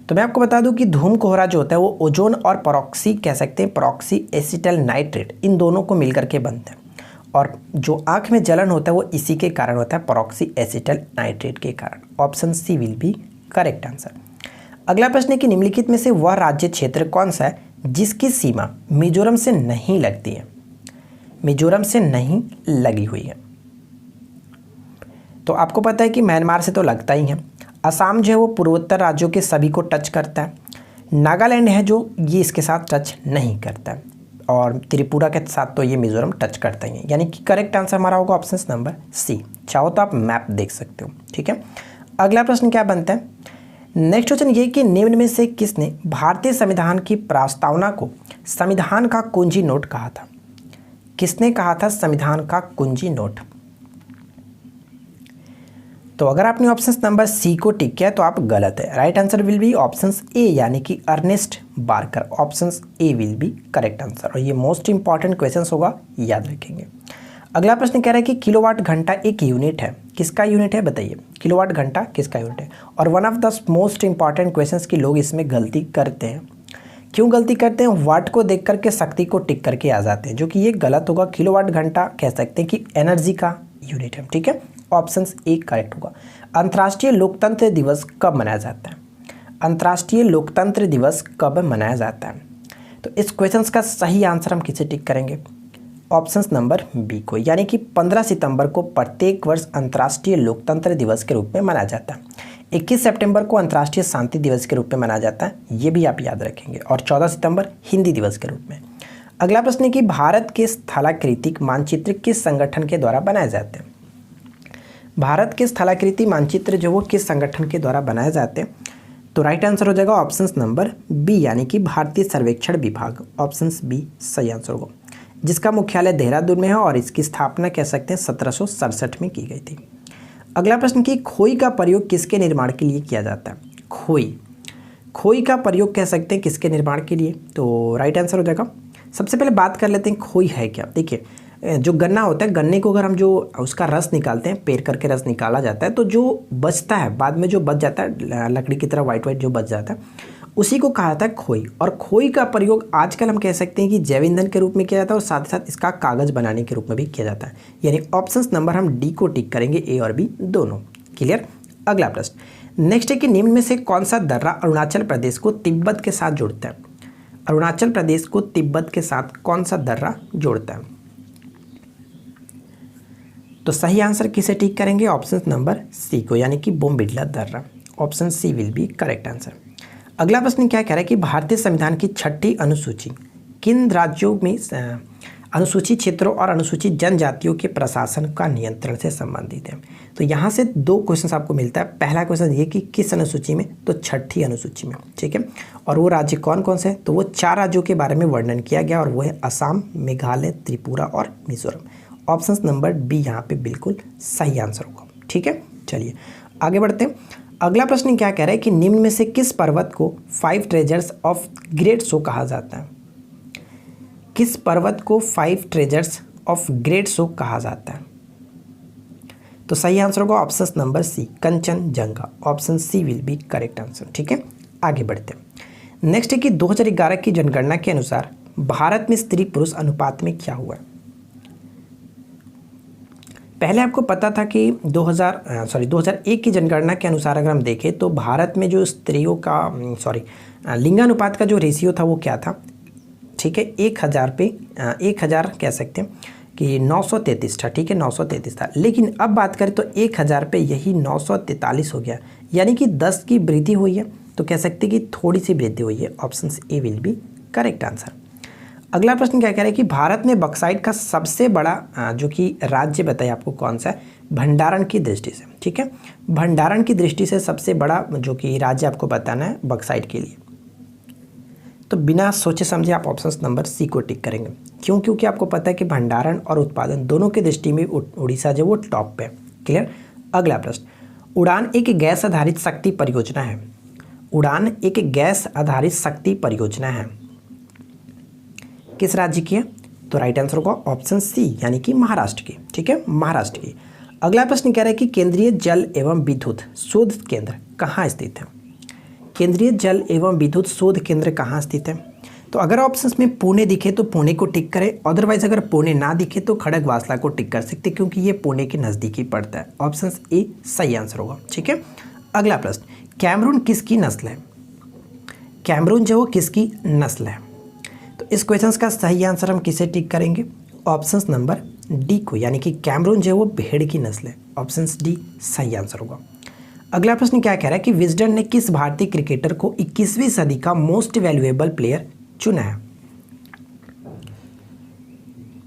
तो मैं आपको बता दूं कि धूमकोहरा जो होता है वो ओजोन और परॉक्सी कह सकते हैं, परॉक्सी एसिटल नाइट्रेट, इन दोनों को मिलकर के बनते हैं। और जो आंख में जलन होता है वो इसी के कारण होता है, परॉक्सी एसिटल नाइट्रेट के कारण। Option C will be correct answer. अगला प्रश्न है कि निम्नलिखित में से वह राज्य क्षेत्र कौन सा है जिसकी सीमा मिजोरम से नहीं लगती है? मिजोरम से नहीं लगी हुई है। तो आपको पता है कि म्यांमार से तो लगता ही है। असम जो है वो पूर्वोत्तर राज्यों के सभी को टच करता है। नागालैंड है जो ये इसके साथ टच नहीं करता है, और त्रिपुरा के साथ तो ये मिजोरम टच करता ही है। यानी कि करेक्ट आंसर हमारा होगा ऑप्शन नंबर सी। चाहो तो आप मैप देख सकते हो, ठीक है। अगला प्रश्न क्या बनता है, नेक्स्ट क्वेश्चन ये कि निम्न में से किसने भारतीय संविधान की प्रस्तावना को संविधान का कुंजी नोट कहा था? किसने कहा था संविधान का कुंजी नोट? तो अगर आपने ऑप्शन नंबर सी को टिक किया तो आप गलत है। Right answer will be option A, यानी कि Ernest Barker. Option A will be correct answer, और ये मोस्ट इंपॉर्टेंट क्वेश्चन होगा, याद रखेंगे। अगला प्रश्न कह रहा है कि किलोवाट घंटा एक यूनिट है, किसका यूनिट है बताइए? किलोवाट घंटा किसका यूनिट है? और one of the most important questions कि लोग इसमें गलती करते हैं। क्यों गलती करते हैं? वाट को देख करके शक्ति को टिक करके आ जाते हैं, जो कि ये गलत होगा। किलोवाट घंटा कह सकते हैं कि एनर्जी का यूनिट है, ठीक है। ऑप्शन ए करेक्ट होगा। अंतर्राष्ट्रीय लोकतंत्र दिवस कब मनाया जाता है? अंतर्राष्ट्रीय लोकतंत्र दिवस कब मनाया जाता है? तो इस क्वेश्चन का सही आंसर हम किसे टिक करेंगे? ऑप्शन नंबर बी को, यानी कि 15 सितंबर को प्रत्येक वर्ष अंतर्राष्ट्रीय लोकतंत्र दिवस के रूप में मनाया जाता है। 21 सितंबर को अंतर्राष्ट्रीय शांति दिवस के रूप में मनाया जाता है, ये भी आप याद रखेंगे। और 14 सितंबर हिंदी दिवस के रूप में। अगला प्रश्न है कि भारत के स्थलाकृतिक मानचित्र किस संगठन के द्वारा बनाए जाते हैं? भारत के स्थलाकृति मानचित्र जो वो किस संगठन के द्वारा बनाए जाते हैं? तो राइट आंसर हो जाएगा ऑप्शन नंबर बी, यानी कि भारतीय सर्वेक्षण विभाग। ऑप्शन बी सही आंसर होगा, जिसका मुख्यालय देहरादून में है, और इसकी स्थापना कह सकते हैं 1767 में की गई थी। अगला प्रश्न कि खोई का प्रयोग किसके निर्माण के लिए किया जाता है? खोई का प्रयोग कह सकते हैं किसके निर्माण के लिए? तो राइट आंसर हो जाएगा, सबसे पहले बात कर लेते हैं खोई है क्या। देखिए, जो गन्ना होता है, गन्ने को अगर हम जो उसका रस निकालते हैं, पेर करके रस निकाला जाता है, तो जो बचता है बाद में, जो बच जाता है लकड़ी की तरह वाइट जो बच जाता है, उसी को कहा जाता है खोई। और खोई का प्रयोग आजकल हम कह सकते हैं कि जैव ईंधन के रूप में किया जाता है, और साथ ही साथ इसका कागज़ बनाने के रूप में भी किया जाता है। यानी ऑप्शन नंबर हम डी को टिक करेंगे, ए और बी दोनों। क्लियर। अगला प्रश्न नेक्स्ट है कि निम्न में से कौन सा दर्रा अरुणाचल प्रदेश को तिब्बत के साथ जोड़ता है? अरुणाचल प्रदेश को तिब्बत के साथ कौन सा दर्रा जोड़ता है? तो सही आंसर किसे टिक करेंगे? ऑप्शन नंबर सी को, यानी कि बोमडिला दर्रा। Option C will be correct answer. अगला प्रश्न क्या कह रहा है कि भारतीय संविधान की 6ठी अनुसूची किन राज्यों में अनुसूचित क्षेत्रों और अनुसूचित जनजातियों के प्रशासन का नियंत्रण से संबंधित है? तो यहाँ से 2 क्वेश्चन आपको मिलता है। पहला क्वेश्चन ये कि किस अनुसूची में? तो 6ठी अनुसूची में, ठीक है। और वो राज्य कौन कौन से हैं? तो वो 4 राज्यों के बारे में वर्णन किया गया, और वो है असम, मेघालय, त्रिपुरा और मिजोरम। ऑप्शन नंबर बी यहाँ पे बिल्कुल सही आंसर होगा, ठीक है। चलिए आगे बढ़ते हैं। अगला प्रश्न क्या कह रहा है कि निम्न में से किस पर्वत को 5 ट्रेजर्स ऑफ ग्रेट शो कहा जाता है? किस पर्वत को 5 ट्रेजर्स ऑफ ग्रेट शो कहा जाता है? तो सही आंसर होगा option number C, Kanchenjunga. Option C will be correct answer, ठीक है। आगे बढ़ते हैं। नेक्स्ट है कि 2011 की जनगणना के अनुसार भारत में स्त्री पुरुष अनुपात में क्या हुआ है? पहले आपको पता था कि 2001 की जनगणना के अनुसार अगर हम देखें तो भारत में जो स्त्रियों का लिंगानुपात का जो रेशियो था वो क्या था? ठीक है, 1000 कह सकते हैं कि 933 था, ठीक है, 933 था। लेकिन अब बात करें तो 1000 पे यही 943 हो गया, यानी कि 10 की वृद्धि हुई है। तो कह सकते हैं कि थोड़ी सी वृद्धि हुई है। Option A will be correct answer. अगला प्रश्न क्या कह रहा है कि भारत में बॉक्साइट का सबसे बड़ा जो कि राज्य बताइए आपको कौन सा है भंडारण की दृष्टि से? ठीक है, भंडारण की दृष्टि से सबसे बड़ा जो कि राज्य आपको बताना है बॉक्साइट के लिए। तो बिना सोचे समझे आप ऑप्शन नंबर सी को टिक करेंगे। क्यों? क्योंकि आपको पता है कि भंडारण और उत्पादन दोनों की दृष्टि में उड़ीसा जो वो टॉप पे है। क्लियर। अगला प्रश्न, उड़ान एक गैस आधारित शक्ति परियोजना है। उड़ान एक गैस आधारित शक्ति परियोजना है, किस राज्य की है? तो राइट आंसर होगा ऑप्शन सी, यानी कि महाराष्ट्र की। ठीक है, महाराष्ट्र की। अगला प्रश्न कह रहा है कि केंद्रीय जल एवं विद्युत शोध केंद्र कहाँ स्थित है? केंद्रीय जल एवं विद्युत शोध केंद्र कहाँ स्थित है? तो अगर ऑप्शंस में पुणे दिखे तो पुणे को टिक करें, अदरवाइज अगर पुणे ना दिखे तो खड़गवासला को टिक कर सकते, क्योंकि ये पुणे के नज़दीक ही पड़ता है। ऑप्शन ए सही आंसर होगा। ठीक है। अगला प्रश्न, कैमरून किसकी नस्ल है? कैमरून जो किसकी नस्ल है? तो इस क्वेश्चन का सही आंसर हम किसे टिक करेंगे? ऑप्शन नंबर डी को, यानी कि कैमरून जो वो भेड़ की नस्ल है। ऑप्शन डी सही आंसर होगा। अगला प्रश्न क्या कह रहा है कि विजडन ने किस भारतीय क्रिकेटर को 21वीं सदी का मोस्ट वैल्यूएबल प्लेयर चुना है?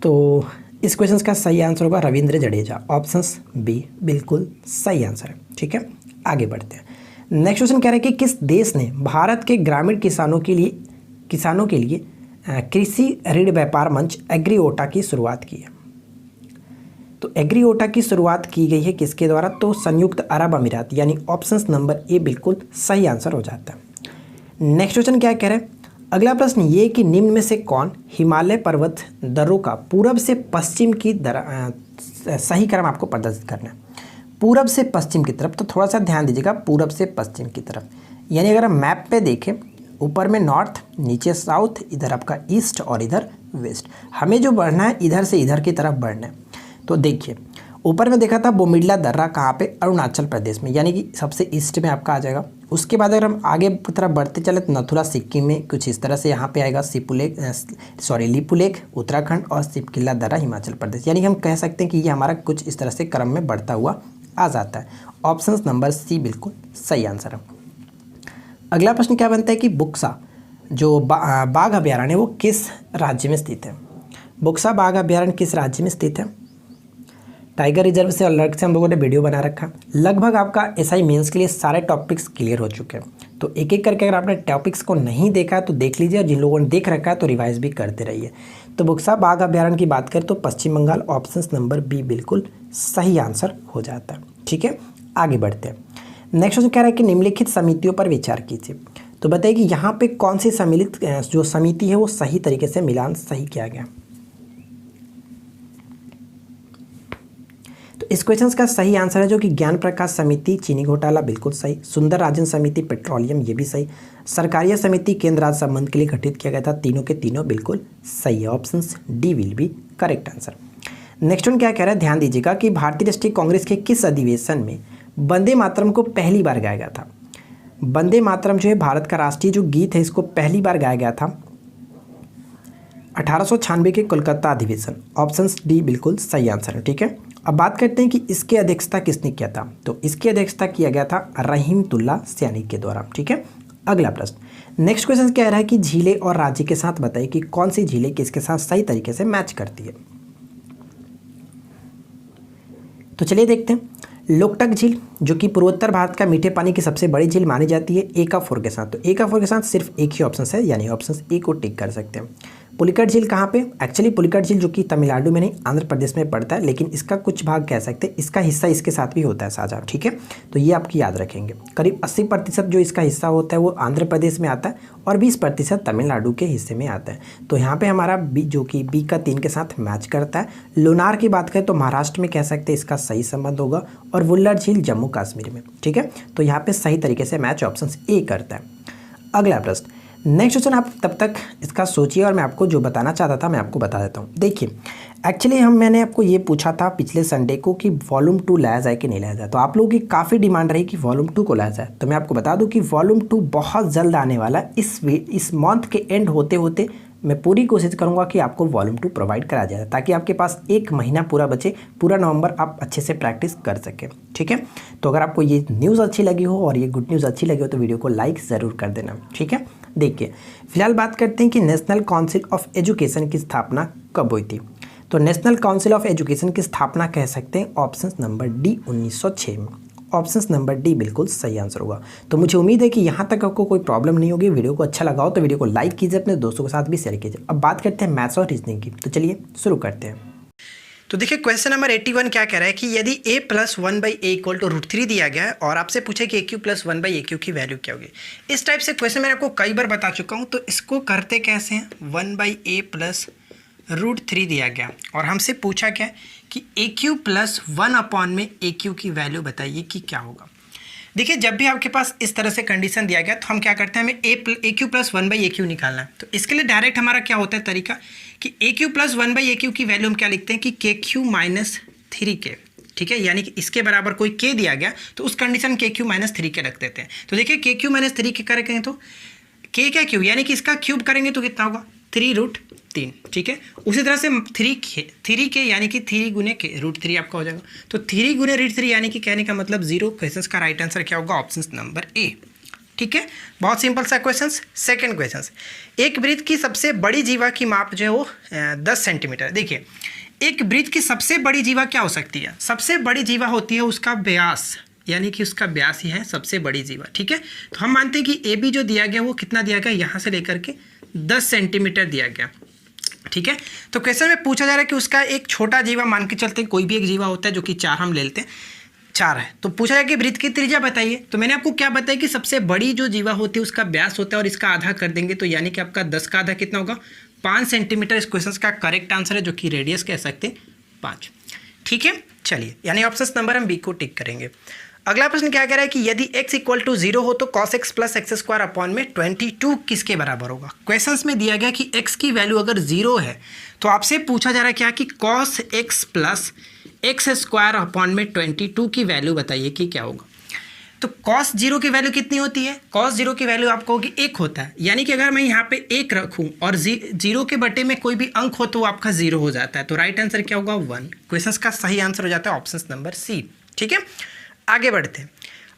तो इस क्वेश्चन का सही आंसर होगा रविंद्र जडेजा, ऑप्शंस बी बिल्कुल सही आंसर है। ठीक है, आगे बढ़ते हैं। नेक्स्ट क्वेश्चन कह रहा है कि किस देश ने भारत के ग्रामीण किसानों के लिए कृषि ऋण व्यापार मंच एग्रीओटा की शुरुआत की है? तो एग्रीओटा की शुरुआत की गई है किसके द्वारा? तो संयुक्त अरब अमीरात, यानी ऑप्शंस नंबर ए बिल्कुल सही आंसर हो जाता है। नेक्स्ट क्वेश्चन क्या कह रहे हैं? अगला प्रश्न ये कि निम्न में से कौन हिमालय पर्वत दर्रों का पूरब से पश्चिम की सही क्रम आपको प्रदर्शित करना है। पूरब से पश्चिम की तरफ, तो थोड़ा सा ध्यान दीजिएगा, पूरब से पश्चिम की तरफ, यानी अगर हम मैप पे देखें, ऊपर में नॉर्थ, नीचे साउथ, इधर आपका ईस्ट और इधर वेस्ट। हमें जो बढ़ना है इधर से इधर की तरफ बढ़ना है। तो देखिए ऊपर में देखा था बोमिडला दर्रा कहाँ पे? अरुणाचल प्रदेश में, यानी कि सबसे ईस्ट में आपका आ जाएगा। उसके बाद अगर हम आगे की तरफ बढ़ते चले तो नथुला सिक्किम में कुछ इस तरह से यहाँ पे आएगा। लिपुलेख उत्तराखंड और सिपकिला दर्रा हिमाचल प्रदेश, यानी हम कह सकते हैं कि ये हमारा कुछ इस तरह से क्रम में बढ़ता हुआ आ जाता है। ऑप्शन नंबर सी बिल्कुल सही आंसर है। अगला प्रश्न क्या बनता है कि बुक्सा जो बाघ अभ्यारण्य है वो किस राज्य में स्थित है? बुक्सा बाघ अभ्यारण्य किस राज्य में स्थित है? टाइगर रिजर्व से अलग से हम लोगों ने वीडियो बना रखा। लगभग आपका एसआई मेंस के लिए सारे टॉपिक्स क्लियर हो चुके हैं। तो एक एक करके अगर आपने टॉपिक्स को नहीं देखा तो देख लीजिए, और जिन लोगों ने देख रखा है तो रिवाइज भी करते रहिए। तो बुक्सा बाघ अभ्यारण्य की बात करें तो पश्चिम बंगाल, ऑप्शन नंबर बी बिल्कुल सही आंसर हो जाता है। ठीक है, आगे बढ़ते हैं। नेक्स्ट क्वेश्चन कह रहा है कि निम्नलिखित समितियों पर विचार कीजिए। तो बताइए कि यहाँ पे कौन सी सम्मिलित जो समिति है वो सही तरीके से मिलान सही किया गया। तो इस क्वेश्चन का सही आंसर है जो कि ज्ञान प्रकाश समिति चीनी घोटाला, बिल्कुल सही। सुंदर राजन समिति पेट्रोलियम, ये भी सही। सरकारिया समिति केंद्र राज्य संबंध के लिए गठित किया गया था, तीनों के तीनों बिल्कुल सही है। Option D will be correct answer. Next one क्या कह रहा है? ध्यान दीजिएगा कि भारतीय राष्ट्रीय कांग्रेस के किस अधिवेशन में वंदे मातरम को पहली बार गाया गया था? वंदे मातरम जो है भारत का राष्ट्रीय जो गीत है, इसको पहली बार गाया गया था 1896 के कोलकाता अधिवेशन। ऑप्शन डी बिल्कुल सही आंसर है। ठीक है, अब बात करते हैं कि इसकी अध्यक्षता किसने किया था? तो इसकी अध्यक्षता किया गया था रहीमतुल्ला सैनी के द्वारा। ठीक है, अगला प्रश्न। नेक्स्ट क्वेश्चन कह रहा है कि झीलें और राज्य के साथ बताइए कि कौन सी झीलें किसके साथ सही तरीके से मैच करती है। तो चलिए देखते हैं। लोकटक झील जो कि पूर्वोत्तर भारत का मीठे पानी की सबसे बड़ी झील मानी जाती है एकाफोर के साथ। तो एकाफोर के साथ सिर्फ एक ही ऑप्शन है, यानी ऑप्शन ए को टिक कर सकते हैं। पुलिकट झील कहाँ पे? एक्चुअली पुलिकट झील जो कि तमिलनाडु में नहीं आंध्र प्रदेश में पड़ता है, लेकिन इसका कुछ भाग कह सकते हैं, इसका हिस्सा इसके साथ भी होता है साझा। ठीक है, तो ये आपकी याद रखेंगे। करीब 80% जो इसका हिस्सा होता है वो आंध्र प्रदेश में आता है और 20% तमिलनाडु के हिस्से में आता है। तो यहाँ पे हमारा बी जो कि बी का 3 के साथ मैच करता है। लोनार की बात करें तो महाराष्ट्र में कह सकते हैं इसका सही संबंध होगा, और वुल्लर झील जम्मू कश्मीर में। ठीक है, तो यहाँ पे सही तरीके से मैच ऑप्शन ए करता है। अगला प्रश्न। नेक्स्ट क्वेश्चन आप तब तक इसका सोचिए और मैं आपको जो बताना चाहता था मैं आपको बता देता हूँ। देखिए एक्चुअली मैंने आपको ये पूछा था पिछले संडे को कि वॉल्यूम 2 लाया जाए कि नहीं लाया जाए। तो आप लोगों की काफ़ी डिमांड रही कि वॉल्यूम 2 को लाया जाए। तो मैं आपको बता दूं कि वॉल्यूम 2 बहुत जल्द आने वाला है। इस मंथ के एंड होते होते मैं पूरी कोशिश करूंगा कि आपको वॉल्यूम 2 प्रोवाइड करा जाए, ताकि आपके पास 1 महीना पूरा बचे, पूरा नवंबर आप अच्छे से प्रैक्टिस कर सकें। ठीक है, तो अगर आपको ये न्यूज़ अच्छी लगी हो और ये गुड न्यूज़ अच्छी लगी हो तो वीडियो को लाइक ज़रूर कर देना। ठीक है, देखिए फिलहाल बात करते हैं कि नेशनल काउंसिल ऑफ एजुकेशन की स्थापना कब हुई थी। तो नेशनल काउंसिल ऑफ एजुकेशन की स्थापना कह सकते हैं ऑप्शन नंबर डी 1906 में। ऑप्शन नंबर डी बिल्कुल सही आंसर होगा। तो मुझे उम्मीद है कि यहाँ तक आपको कोई प्रॉब्लम नहीं होगी। वीडियो को अच्छा लगा हो तो वीडियो को लाइक कीजिए, अपने दोस्तों के साथ भी शेयर कीजिए। अब बात करते हैं मैथ्स और रीजनिंग की। तो चलिए शुरू करते हैं। तो देखिए क्वेश्चन नंबर 81 क्या कह रहा है कि यदि a + 1/a = √3 दिया गया है और आपसे पूछे कि aq + 1/aq की वैल्यू क्या होगी। इस टाइप से क्वेश्चन मैंने आपको कई बार बता चुका हूँ। तो इसको करते कैसे हैं? 1/a + √3 दिया गया और हमसे पूछा क्या कि aq + 1/aq की वैल्यू बताइए कि क्या होगा। देखिए जब भी आपके पास इस तरह से कंडीशन दिया गया तो हम क्या करते हैं, हमें aq + 1/aq निकालना है। तो इसके लिए डायरेक्ट हमारा क्या होता है तरीका कि aq + 1/aq की वैल्यू हम क्या लिखते हैं कि kq - 3k। ठीक है, यानी कि इसके बराबर कोई k दिया गया तो उस कंडीशन kq - 3k रख देते हैं। तो देखिए kq - 3k करेंगे तो k क्या क्यूब, यानी कि इसका क्यूब करेंगे तो कितना होगा 3√3, ठीक है। उसी तरह से 3 के यानी कि 3 गुने के √3 आपका हो जाएगा। तो 3 गुने √3 यानी कि कहने का मतलब 0। क्वेश्चन का राइट आंसर क्या होगा? ऑप्शन नंबर ए, ठीक है। बहुत सिंपल सा क्वेश्चन। सेकंड क्वेश्चन, एक वृत्त की सबसे बड़ी जीवा की माप जो है वो 10 सेंटीमीटर। देखिए, एक वृत्त की सबसे बड़ी जीवा क्या हो सकती है? सबसे बड़ी जीवा होती है उसका व्यास, यानी कि उसका व्यास ही है सबसे बड़ी जीवा, ठीक है। तो हम मानते हैं कि ए बी जो दिया गया वो कितना दिया गया, यहाँ से लेकर के 10 सेंटीमीटर दिया गया, ठीक है। तो क्वेश्चन में पूछा जा रहा है कि उसका एक छोटा जीवा मान के चलते हैं, कोई भी एक जीवा होता है जो कि 4 हम ले लेते हैं, 4 है। तो पूछा जाए कि वृत्त की त्रिज्या बताइए। तो मैंने आपको क्या बताया कि सबसे बड़ी जो जीवा होती है उसका व्यास होता है और इसका आधा कर देंगे, तो यानी कि आपका 10 का आधा कितना होगा? 5 सेंटीमीटर। इस क्वेश्चन का करेक्ट आंसर है, जो कि रेडियस कह सकते हैं 5, ठीक है। चलिए, यानी ऑप्शन नंबर हम बी को टिक करेंगे। अगला प्रश्न क्या कह रहा है कि यदि x = 0 हो तो cos x + x² अपॉन में 22 किसके बराबर होगा? क्वेश्चंस में दिया गया कि x की वैल्यू अगर 0 है तो आपसे पूछा जा रहा है क्या कि cos x + x² अपॉन में 22 की वैल्यू बताइए कि क्या होगा। तो cos 0 की वैल्यू कितनी होती है? cos 0 की वैल्यू आपको होगी 1 होता है, यानी कि अगर मैं यहाँ पे 1 रखूँ और 0 के बटे में कोई भी अंक हो तो वो आपका 0 हो जाता है। तो राइट आंसर क्या होगा? 1। क्वेश्चन का सही आंसर हो जाता है ऑप्शन नंबर सी, ठीक है। आगे बढ़ते हैं।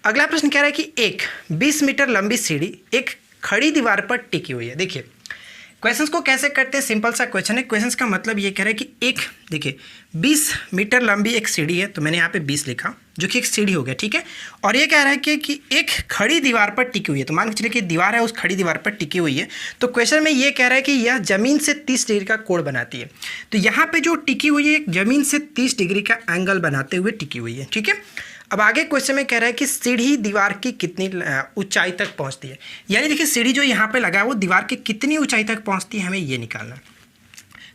अगला प्रश्न कह रहा है कि एक 20 मीटर लंबी सीढ़ी एक खड़ी दीवार पर टिकी हुई है। देखिए, क्वेश्चंस को कैसे करते हैं, सिंपल सा क्वेश्चन है। क्वेश्चंस का मतलब ये कह रहा है कि एक, देखिए 20 मीटर लंबी एक सीढ़ी है, तो मैंने यहाँ पे 20 लिखा, जो कि एक सीढ़ी हो गया, ठीक है। और ये कह रहा है कि एक खड़ी दीवार पर टिकी हुई है, तो मान के चलिए कि दीवार है, उस खड़ी दीवार पर टिकी हुई है। तो क्वेश्चन में ये कह रहा है कि यह जमीन से 30 डिग्री का कोण बनाती है। तो यहाँ पे जो टिकी हुई है, जमीन से 30 डिग्री का एंगल बनाते हुए टिकी हुई है, ठीक है। अब आगे क्वेश्चन में कह रहा है कि सीढ़ी दीवार की कितनी ऊंचाई तक पहुंचती है, यानी देखिए सीढ़ी जो यहाँ पे लगा है वो दीवार की कितनी ऊंचाई तक पहुंचती है, हमें ये निकालना।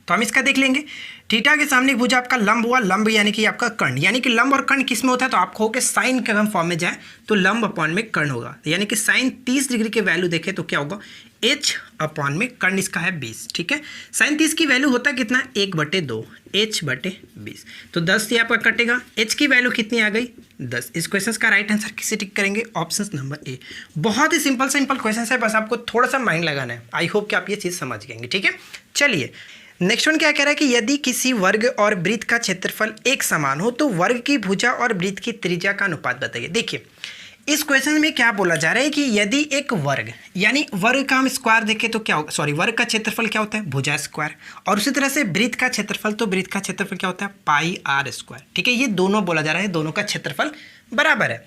तो हम इसका देख लेंगे। थीटा के सामने भुजा आपका लंब हुआ, लंब यानी कि आपका कर्ण, यानी कि लंब और कर्ण किस में होता है? तो आपको हो कि साइन के अगर फॉर्म में जाए तो लंब अपॉन में कर्ण होगा, यानी कि साइन 30 डिग्री के वैल्यू देखें तो क्या होगा? h अपॉन में कर्ण इसका है 20, ठीक है। साइन 30 की वैल्यू होता है कितना? 1/2 h/20। तो 10 से आपका कटेगा, h की वैल्यू कितनी आ गई? 10। इस क्वेश्चन का राइट आंसर किसे टिक करेंगे? Option number A. बहुत ही सिंपल क्वेश्चन है, बस आपको थोड़ा सा माइंड लगाना है। आई होप कि आप ये चीज़ समझ गएंगे, ठीक है। चलिए, नेक्स्ट वन क्या कह रहा है कि यदि किसी वर्ग और वृत्त का क्षेत्रफल एक समान हो तो वर्ग की भुजा और वृत्त की त्रिज्या का अनुपात बताइए। देखिए, इस क्वेश्चन में क्या बोला जा रहा है कि यदि एक वर्ग, यानी वर्ग का हम स्क्वायर देखें तो क्या होगा, सॉरी वर्ग का क्षेत्रफल क्या होता है? भुजा स्क्वायर। और उसी तरह से वृत्त का क्षेत्रफल, तो वृत्त का क्षेत्रफल क्या होता है? πr², ठीक है। ये दोनों बोला जा रहा है, दोनों का क्षेत्रफल बराबर है।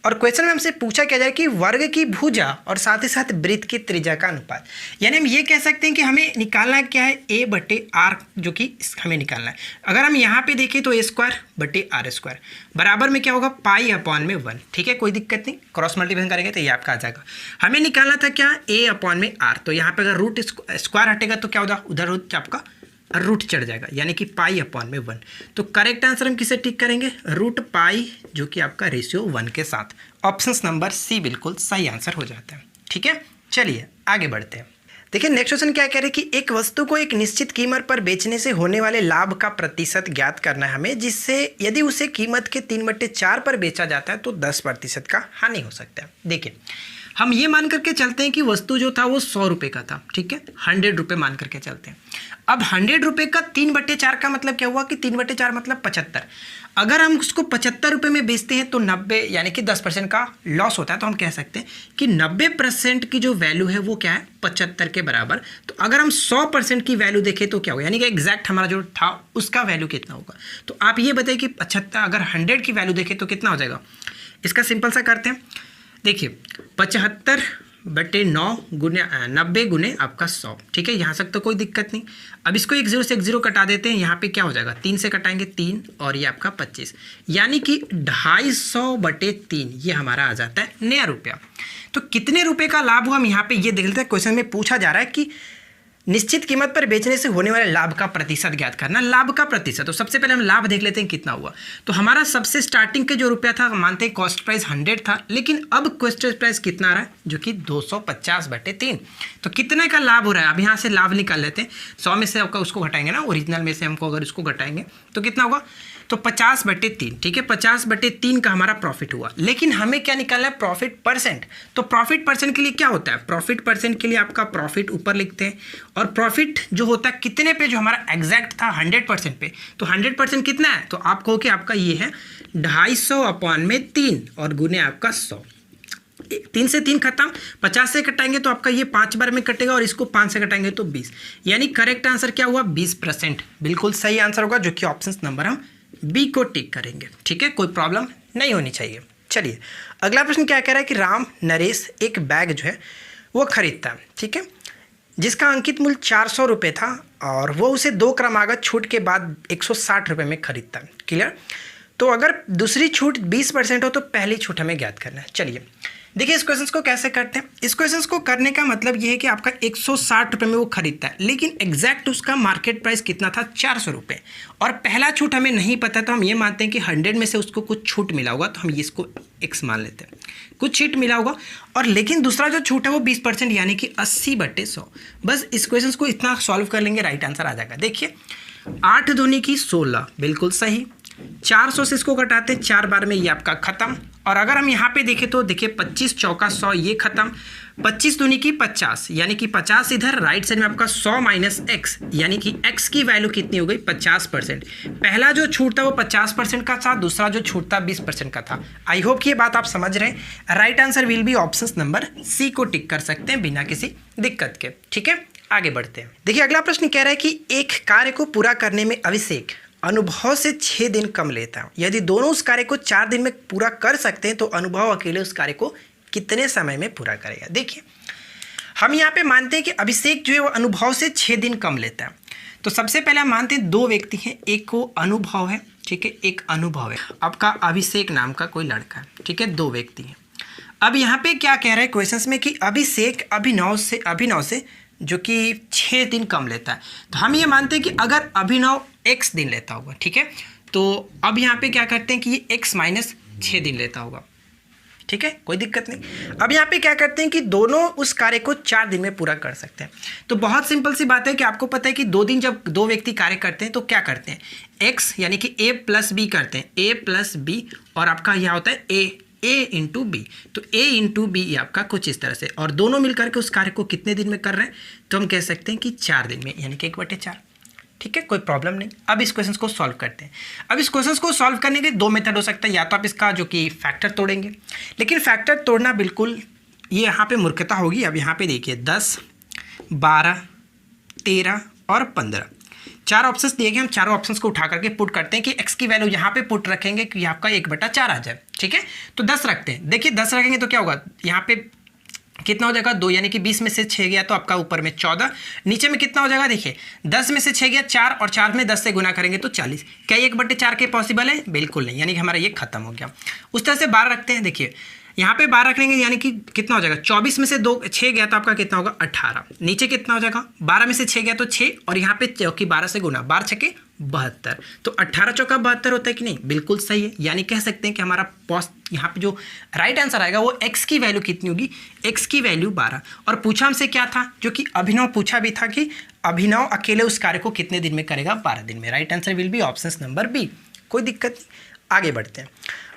और क्वेश्चन में हमसे पूछा क्या जाए कि वर्ग की भुजा और साथ ही साथ वृत्त की त्रिज्या का अनुपात, यानी हम ये कह सकते हैं कि हमें निकालना क्या है? a/r, जो कि हमें निकालना है। अगर हम यहाँ पे देखें तो a²/r² बराबर में क्या होगा? π/1, ठीक है। कोई दिक्कत नहीं, क्रॉस मल्टीप्लिकेशन करेंगे तो ये आपका आ जाएगा। हमें निकालना था क्या? a/r। तो यहाँ पे अगर रूट स्क्वायर हटेगा तो क्या होगा? उधर आपका रूट चढ़ जाएगा, यानी कि π/1। तो करेक्ट आंसर हम किसे टिक करेंगे? √π, जो कि आपका रेशियो 1 के साथ। ऑप्शन नंबर सी बिल्कुल सही आंसर हो जाता है, ठीक है। चलिए आगे बढ़ते हैं। देखिए, नेक्स्ट क्वेश्चन क्या कह रहे हैं कि एक वस्तु को एक निश्चित कीमत पर बेचने से होने वाले लाभ का प्रतिशत ज्ञात करना है हमें, जिससे यदि उसे कीमत के 3/4 पर बेचा जाता है तो 10% का हानि हो सकता है। देखिए, हम ये मान करके चलते हैं कि वस्तु जो था वो 100 रुपये का था, ठीक है। 100 रुपये मान करके चलते हैं। अब 100 रुपये का 3/4 का मतलब क्या हुआ कि 3/4 मतलब 75। अगर हम उसको 75 रुपये में बेचते हैं तो 90, यानी कि 10% का लॉस होता है। तो हम कह सकते हैं कि 90% की जो वैल्यू है वो क्या है? 75 के बराबर। तो अगर हम 100% की वैल्यू देखें तो क्या होगा, यानी कि एग्जैक्ट हमारा जो था उसका वैल्यू कितना होगा। तो आप ये बताइए कि 75 अगर 100 की वैल्यू देखें तो कितना हो जाएगा। इसका सिंपल सा करते हैं। देखिए, 75/9 गुने 90 गुने आपका 100, ठीक है। यहाँ तक तो कोई दिक्कत नहीं। अब इसको 1 0 से 1 0 कटा देते हैं। यहाँ पे क्या हो जाएगा? 3 से कटाएंगे 3 और ये आपका 25, यानी कि 250/3 ये हमारा आ जाता है नया रुपया। तो कितने रुपए का लाभ हुआ हम यहाँ पे ये देख लेते हैं। क्वेश्चन में पूछा जा रहा है कि निश्चित कीमत पर बेचने से होने वाले लाभ का प्रतिशत ज्ञात करना। लाभ का प्रतिशत, तो सबसे पहले हम लाभ देख लेते हैं कितना हुआ। तो हमारा सबसे स्टार्टिंग के जो रुपया था, मानते हैं कॉस्ट प्राइस 100 था, लेकिन अब कॉस्ट प्राइस कितना आ रहा है? जो कि 250/3। तो कितने का लाभ हो रहा है? अब यहाँ से लाभ निकाल लेते हैं। 100 में से आपका उसको घटाएंगे ना, ओरिजिनल में से हमको अगर इसको घटाएंगे तो कितना होगा? तो 50/3, ठीक है, 50/3 का हमारा प्रॉफिट हुआ। लेकिन हमें क्या निकालना है, प्रॉफिट परसेंट। तो प्रॉफिट परसेंट के लिए क्या होता है, प्रॉफिट परसेंट के लिए आपका प्रॉफिट ऊपर लिखते हैं, और प्रॉफिट जो होता है कितने पे, जो हमारा एग्जैक्ट था 100% पे, तो 100% कितना है, तो आप कहो कि आपका ये है 250/3 और गुने आपका 100। 3 से 3 खत्म, 50 से कटाएंगे तो आपका ये 5 बार में कटेगा, और इसको 5 से कटाएंगे तो 20, यानी करेक्ट आंसर क्या हुआ, 20%। बिल्कुल सही आंसर होगा, जो कि ऑप्शन नंबर हम बी को टिक करेंगे। ठीक है, कोई प्रॉब्लम नहीं होनी चाहिए। चलिए अगला प्रश्न क्या कह रहा है कि राम नरेश एक बैग जो है वो खरीदता है, ठीक है, जिसका अंकित मूल्य 400 रुपये था, और वो उसे 2 क्रमागत छूट के बाद 160 रुपये में खरीदता है। क्लियर। तो अगर दूसरी छूट 20% हो तो पहली छूट हमें ज्ञात करना है। चलिए देखिए इस क्वेश्चन को कैसे करते हैं। इस क्वेश्चन को करने का मतलब ये है कि आपका 160 रुपये में वो खरीदता है, लेकिन एग्जैक्ट उसका मार्केट प्राइस कितना था, 400 रुपये, और पहला छूट हमें नहीं पता, तो हम ये मानते हैं कि 100 में से उसको कुछ छूट मिला होगा, तो हम इसको x मान लेते हैं, कुछ छूट मिला होगा। और लेकिन दूसरा जो छूट है वो 20%, यानी कि 80/100। बस इस क्वेश्चन को इतना सॉल्व कर लेंगे, राइट आंसर आ जाएगा। देखिए 8 दूनी की 16, बिल्कुल सही। 400 से इसको घटाते हैं 4 बार में, ये आपका खत्म। और अगर हम यहाँ पे देखें तो देखिए 25 चौका 100, ये खत्म। 25 दूनी की 50, यानी कि 50 इधर, राइट साइड में आपका 100 माइनस x, यानी कि x की वैल्यू कितनी हो गई, 50%। पहला जो छूट था वो 50% का था, दूसरा जो छूट था 20% का था। आई होप कि ये बात आप समझ रहे हैं। Right answer will be option number C को टिक कर सकते हैं बिना किसी दिक्कत के। ठीक है, आगे बढ़ते हैं। देखिए अगला प्रश्न कह रहा है कि एक कार्य को पूरा करने में अभिषेक अनुभव से 6 दिन कम लेता है। यदि दोनों उस कार्य को 4 दिन में पूरा कर सकते हैं तो अनुभव अकेले उस कार्य को कितने समय में पूरा करेगा। देखिए हम यहाँ पे मानते हैं कि अभिषेक जो है वो अनुभव से 6 दिन कम लेता है। तो सबसे पहले हम मानते हैं 2 व्यक्ति हैं, एक को अनुभव है, ठीक है, एक अनुभव है। आपका अभिषेक नाम का कोई लड़का है, ठीक है, 2 व्यक्ति हैं। अब यहाँ पे क्या कह रहा है क्वेश्चन में कि अभिषेक अभिनव से जो कि 6 दिन कम लेता है। तो हम ये मानते हैं कि अगर अभिनव x दिन लेता होगा, ठीक है, तो अब यहाँ पे क्या करते हैं कि ये x माइनस 6 दिन लेता होगा, ठीक है, कोई दिक्कत नहीं। अब यहाँ पे क्या करते हैं कि दोनों उस कार्य को 4 दिन में पूरा कर सकते हैं। तो बहुत सिंपल सी बात है कि आपको पता है कि 2 दिन जब 2 व्यक्ति कार्य करते हैं तो क्या करते हैं, x यानी कि a प्लस b करते हैं, a प्लस b, और आपका यहाँ होता है a इंटू बी। तो a इंटू बी आपका कुछ इस तरह से, और दोनों मिलकर के उस कार्य को कितने दिन में कर रहे हैं, तो हम कह सकते हैं कि 4 दिन में, यानी कि 1/4। ठीक है, कोई प्रॉब्लम नहीं। अब इस क्वेश्चन को सॉल्व करते हैं। अब इस क्वेश्चन को सॉल्व करने के 2 मेथड हो सकता है, या तो आप इसका जो कि फैक्टर तोड़ेंगे, लेकिन फैक्टर तोड़ना बिल्कुल ये यहाँ पे मूर्खता होगी। अब यहाँ पे देखिए 10, 12, 13 और 15 4 ऑप्शंस दिए गए। हम चारों ऑप्शंस को उठा करके पुट करते हैं कि x की वैल्यू यहाँ पे पुट रखेंगे कि आपका 1/4 आ जाए। ठीक है, तो 10 रखते हैं। देखिए 10 रखेंगे तो क्या होगा, यहाँ पे कितना हो जाएगा 2, यानी कि 20 में से 6 गया तो आपका ऊपर में 14, नीचे में कितना हो जाएगा, देखिए 10 में से 6 गया 4, और 4 में 10 से गुना करेंगे तो 40। क्या 1/4 के पॉसिबल है, बिल्कुल नहीं, यानी कि हमारा ये खत्म हो गया। उस तरह से 12 रखते हैं। देखिए यहाँ पे 12 रखेंगे, यानी कि कितना हो जाएगा, 24 में से 6 गया तो आपका कितना होगा 18, नीचे कितना हो जाएगा 12 में से 6 गया तो 6, और यहाँ पे चौकी 12 से गुना, 12 छके 72, तो 18 चौका 72 होता है कि नहीं, बिल्कुल सही है। यानी कह सकते हैं कि हमारा यहाँ पे जो राइट आंसर आएगा वो x की वैल्यू कितनी होगी, x की वैल्यू 12। और पूछा हमसे क्या था, जो कि अभिनव पूछा भी था कि अभिनव अकेले उस कार्य को कितने दिन में करेगा, 12 दिन में। Right answer will be option number B, कोई दिक्कत नहीं। आगे बढ़ते हैं।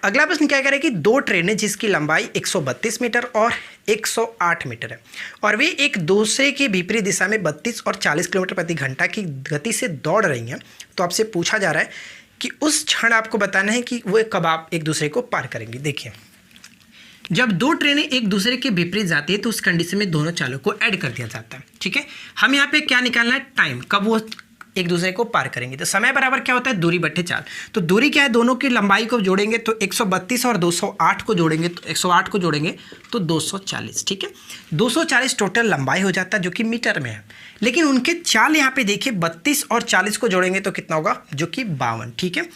अगला प्रश्न क्या कह रहा है कि 2 ट्रेनें जिसकी लंबाई 132 मीटर और 108 मीटर है, और वे एक दूसरे के विपरीत दिशा में 32 और 40 किलोमीटर प्रति घंटा की गति से दौड़ रही हैं। तो आपसे पूछा जा रहा है कि उस क्षण आपको बताना है कि वो कब आप एक दूसरे को पार करेंगे। देखिए जब 2 ट्रेनें एक दूसरे के विपरीत जाती है तो उस कंडीशन में दोनों चालों को ऐड कर दिया जाता है। ठीक है, हम यहाँ पे क्या निकालना है, टाइम, कब वो एक दूसरे को पार करेंगे। तो समय बराबर क्या होता है, दूरी बट्टे चाल। तो दूरी क्या है, दोनों की लंबाई को जोड़ेंगे तो 132 और 208 को जोड़ेंगे तो 108 को जोड़ेंगे तो 240। ठीक है, 240 टोटल लंबाई हो जाता है जो कि मीटर में है। लेकिन उनके चाल यहाँ पे देखिए 32 और 40 को जोड़ेंगे तो कितना होगा, जो कि 52। ठीक है,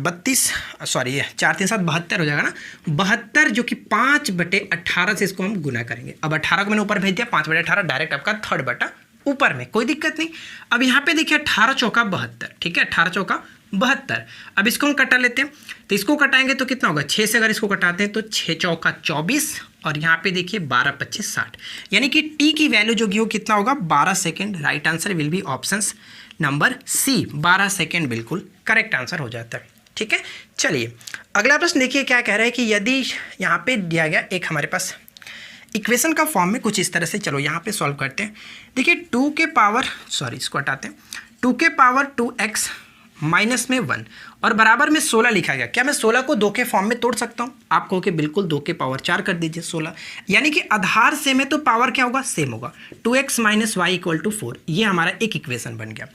32 सॉरी 4 3 7 72 हो जाएगा ना, 72 जो कि 5/18 से इसको हम गुना करेंगे। अब 18 को मैंने ऊपर भेज दिया, 5/18 डायरेक्ट आपका 3rd बटा ऊपर में, कोई दिक्कत नहीं। अब यहाँ पे देखिए 18 चौका 72, ठीक है, 18 चौका 72। अब इसको हम कटा लेते हैं, तो इसको कटाएंगे तो कितना होगा, 6 से अगर इसको कटाते हैं तो 6 चौका 24, और यहाँ पे देखिए 12 25 60, यानी कि टी की वैल्यू जो कि वो कितना होगा, 12 second. Right answer will be option number C, 12 second बिल्कुल करेक्ट आंसर हो जाता है। ठीक है, चलिए अगला प्रश्न देखिए क्या कह रहा है कि यदि यहाँ पे दिया गया एक हमारे पास इक्वेशन का फॉर्म में कुछ इस तरह से, चलो यहाँ पे सॉल्व करते हैं। देखिए 2 के पावर इसको हटाते हैं, 2 के पावर 2x माइनस में 1 और बराबर में 16 लिखा गया। क्या मैं 16 को 2 के फॉर्म में तोड़ सकता हूँ? आप कहोगे बिल्कुल, 2 के पावर 4 कर दीजिए 16, यानी कि आधार सेम है तो पावर क्या होगा? सेम होगा। 2x minus Y equal to 4, ये हमारा एक इक्वेशन बन गया।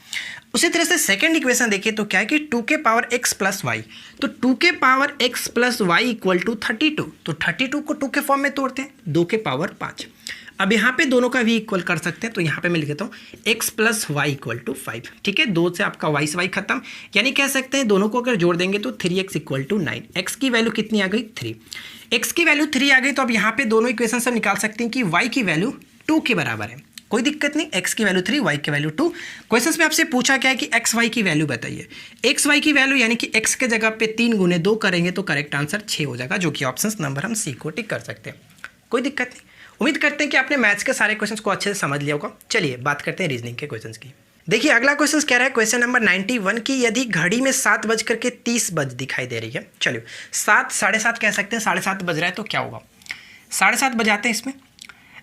उसी तरह से सेकंड इक्वेशन देखिए तो क्या है कि 2 के पावर x प्लस वाई, तो 2 के power x plus y equal to 32, तो 32 को 2 के फॉर्म में तोड़ते हैं, 2 के पावर 5। अब यहाँ पे दोनों का भी इक्वल कर सकते हैं, तो यहाँ पे मैं लिख देता हूँ x plus y equal to 5। ठीक है, 2 से आपका y से y खत्म, यानी कह सकते हैं दोनों को अगर जोड़ देंगे तो 3x इक्वल टू 9। x की वैल्यू कितनी आ गई? 3। x की वैल्यू 3 आ गई, तो अब यहाँ पे दोनों इक्वेशन से निकाल सकते हैं कि y की वैल्यू 2 के बराबर है। कोई दिक्कत नहीं, x की वैल्यू 3, y की वैल्यू 2। क्वेश्चन में आपसे पूछा क्या है कि x y की वैल्यू बताइए। x y की वैल्यू यानी कि x के जगह पे 3 गुने 2 करेंगे तो करेक्ट आंसर 6 हो जाएगा, जो कि ऑप्शन नंबर हम सी को टिक कर सकते हैं। कोई दिक्कत नहीं। उम्मीद करते हैं कि आपने मैथ्स के सारे क्वेश्चंस को अच्छे से समझ लिया होगा। चलिए बात करते हैं रीजनिंग के क्वेश्चंस की। देखिए अगला क्वेश्चन कह रहा है, क्वेश्चन नंबर 91 की यदि घड़ी में 7:30 दिखाई दे रही है, चलिए 7 7:30 कह सकते हैं, 7:30 बज रहा है तो क्या होगा? 7:30 बजाते हैं इसमें,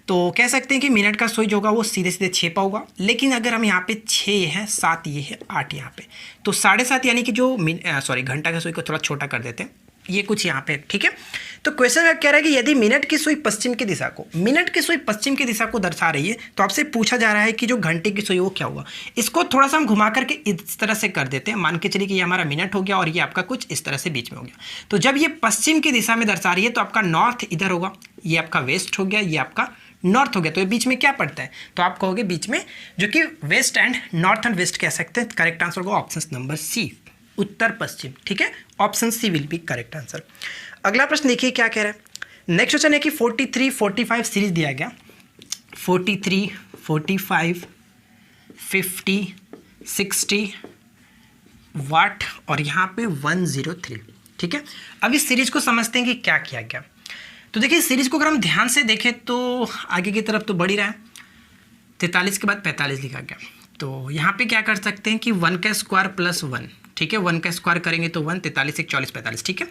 तो कह सकते हैं कि मिनट का सुई जो होगा वो सीधे सीधे 6 पा होगा। लेकिन अगर हम यहाँ पे 6 है, 7 ये है, 8 यहाँ पे, तो 7:30 यानी कि जो घंटा का सुई को थोड़ा छोटा कर देते हैं, ये कुछ यहाँ पे। ठीक है, तो क्वेश्चन में कह रहा है कि यदि मिनट की सुई पश्चिम की दिशा को दर्शा रही है, तो आपसे पूछा जा रहा है कि जो घंटे की सुई वो क्या होगा। इसको थोड़ा सा हम घुमा करके इस तरह से कर देते हैं, मान के चलिए कि ये हमारा मिनट हो गया और ये आपका कुछ इस तरह से बीच में हो गया। तो जब ये पश्चिम की दिशा में दर्शा रही है तो आपका नॉर्थ इधर होगा, ये आपका वेस्ट हो गया, ये आपका नॉर्थ हो गया, तो ये बीच में क्या पड़ता है? तो आप कहोगे बीच में, जो कि west and north and west कह सकते हैं। करेक्ट आंसर होगा ऑप्शन नंबर सी, उत्तर पश्चिम। ठीक है, option C will be correct answer. अगला प्रश्न देखिए क्या कह रहा है। नेक्स्ट क्वेश्चन है कि 43 45 सीरीज दिया गया, 43 45 50 60 वाट और यहाँ पे 103। ठीक है, अब इस सीरीज को समझते हैं कि क्या किया गया। तो देखिए सीरीज को अगर हम ध्यान से देखें तो आगे की तरफ तो बढ़ ही रहा है, 43 के बाद 45 लिखा गया। तो यहाँ पे क्या कर सकते हैं कि 1 का स्क्वायर प्लस 1, ठीक है, 1 का स्क्वायर करेंगे तो 1, 43 1 44 45। ठीक है,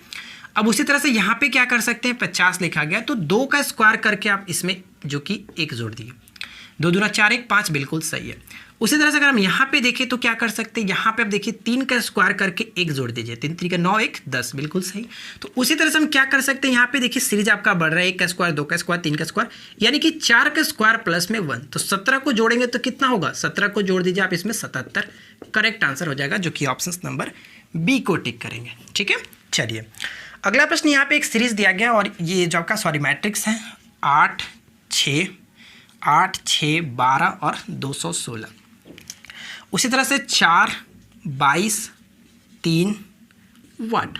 अब उसी तरह से यहाँ पे क्या कर सकते हैं, 50 लिखा गया, तो 2 का स्क्वायर करके आप इसमें जो कि 1 जोड़ दिए, 2 दूना 4 1 5, बिल्कुल सही है। उसी तरह से अगर हम यहाँ पे देखें तो क्या कर सकते हैं, यहाँ पे आप देखिए 3 का स्क्वायर करके 1 जोड़ दीजिए, 3 3 का 9 1 10, बिल्कुल सही। तो उसी तरह से हम क्या कर सकते हैं, यहाँ पे देखिए सीरीज आपका बढ़ रहा है, 1 का स्क्वायर 2 का स्क्वायर 3 का स्क्वायर, यानी कि 4 का स्क्वायर प्लस में 1, तो 17 को जोड़ेंगे तो कितना होगा? 17 को जोड़ दीजिए आप इसमें 77, करेक्ट आंसर हो जाएगा, जो कि ऑप्शन नंबर बी को टिक करेंगे। ठीक है, चलिए अगला प्रश्न। यहाँ पे एक सीरीज दिया गया और ये जो आपका मैट्रिक्स है 8 6 8 6 12 और 216। उसी तरह से 4 22 3 वाट,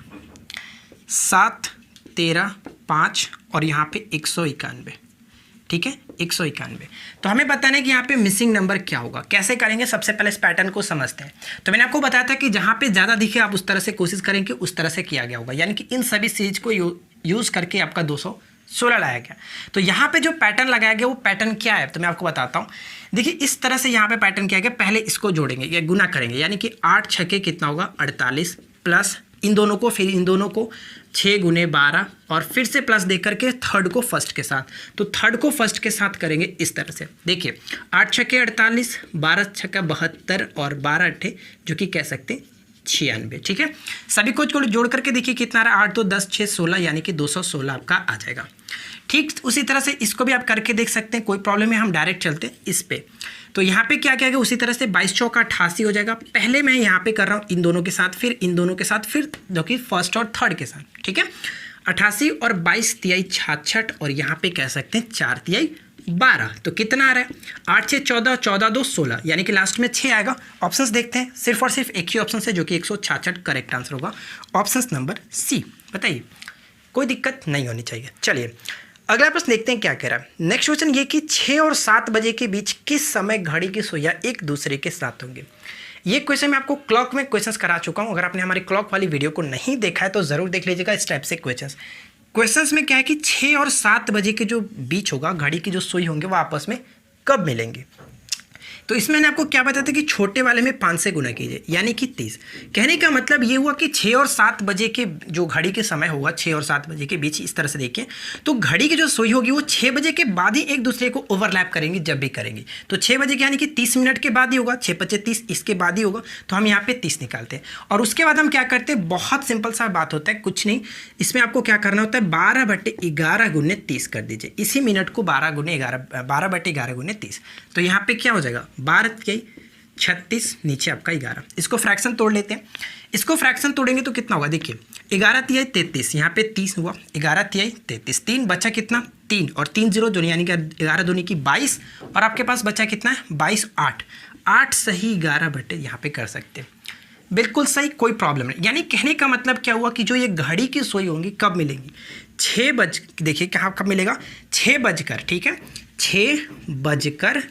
7 13 5 और यहाँ पे 191। ठीक है, 191। तो हमें बताना है कि यहाँ पे मिसिंग नंबर क्या होगा। कैसे करेंगे, सबसे पहले इस पैटर्न को समझते हैं। तो मैंने आपको बताया था कि जहाँ पे ज़्यादा दिखे आप उस तरह से कोशिश करें कि उस तरह से किया गया होगा, यानी कि इन सभी सीरीज को यूज़ करके आपका 216 लाया गया। तो यहाँ पे जो पैटर्न लगाया गया वो पैटर्न क्या है, तो मैं आपको बताता हूँ। देखिए इस तरह से यहाँ पे पैटर्न किया गया, पहले इसको जोड़ेंगे या गुना करेंगे, यानी कि 8 6 कितना होगा 48, प्लस इन दोनों को, फिर इन दोनों को 6 गुने 12 और फिर से प्लस दे करके थर्ड को फर्स्ट के साथ, तो थर्ड को फर्स्ट के साथ करेंगे इस तरह से। देखिए 8 6 48, 12 6 72 और 12 8 जो कि कह सकते हैं 96। ठीक है, सभी को जोड़ करके देखिए कितना रहा, 8 2 10 6 16, यानी कि 216 आपका आ जाएगा। ठीक उसी तरह से इसको भी आप करके देख सकते हैं, कोई प्रॉब्लम है, हम डायरेक्ट चलते हैं इस पे। तो यहाँ पे क्या क्या है, उसी तरह से 22 चौका 88 हो जाएगा। पहले मैं यहाँ पे कर रहा हूँ इन दोनों के साथ, फिर इन दोनों के साथ, फिर जो कि फर्स्ट और थर्ड के साथ। ठीक है, 88 और 22 तिहाई 66 और यहाँ पे कह सकते हैं 4 तिहाई 12, तो कितना आ रहा है 8 6 14 14 2 16, यानी कि लास्ट में 6 आएगा। ऑप्शंस देखते हैं, सिर्फ और सिर्फ एक ही ऑप्शन है जो कि 166 करेक्ट आंसर होगा, ऑप्शन नंबर सी। बताइए, कोई दिक्कत नहीं होनी चाहिए। चलिए अगला प्रश्न देखते हैं क्या कह रहा है। नेक्स्ट क्वेश्चन ये कि 6 और 7 बजे के बीच किस समय घड़ी की सुइयां एक दूसरे के साथ होंगे। ये क्वेश्चन मैं आपको क्लॉक में क्वेश्चंस करा चुका हूँ, अगर आपने हमारी क्लॉक वाली वीडियो को नहीं देखा है तो ज़रूर देख लीजिएगा। इस टाइप से क्वेश्चंस में क्या है कि 6 और 7 बजे के जो बीच होगा घड़ी की जो सुई होंगे वो आपस में कब मिलेंगे। तो इसमें मैंने आपको क्या बताया था कि छोटे वाले में 5 से गुना कीजिए यानी कि 30। कहने का मतलब ये हुआ कि 6 और 7 बजे के जो घड़ी के समय होगा 6 और 7 बजे के बीच, इस तरह से देखिए तो घड़ी की जो सुई होगी वो 6 बजे के बाद ही एक दूसरे को ओवरलैप करेंगी जब भी करेंगी। तो 6 बजे के यानी कि 30 मिनट के बाद ही होगा, 6 × 5 = 30, इसके बाद ही होगा। तो हम यहाँ पे 30 निकालते हैं और उसके बाद हम क्या करते हैं, बहुत सिंपल सा बात होता है, कुछ नहीं, इसमें आपको क्या करना होता है 12/11 × 30 कर दीजिए। इसी मिनट को 12/11 × 30। तो यहाँ पे क्या हो जाएगा 12 36, नीचे आपका 11। इसको फ्रैक्शन तोड़ लेते हैं। इसको फ्रैक्शन तोड़ेंगे तो कितना होगा, देखिए 11 × 3 = 33, यहाँ पे 30 हुआ, 11 × 3 = 33, 3 बचा कितना 3 और 3 0 दूनी यानी कि 11 दूनी की 22 और आपके पास बचा कितना है 22, 8 सही 11 बटे यहाँ पे कर सकते हैं, बिल्कुल सही, कोई प्रॉब्लम नहीं। यानी कहने का मतलब क्या हुआ कि जो ये घड़ी की सुई होंगी कब मिलेंगी 6 बज, देखिए कहाँ कब मिलेगा 6 बजकर, ठीक है 6 बजकर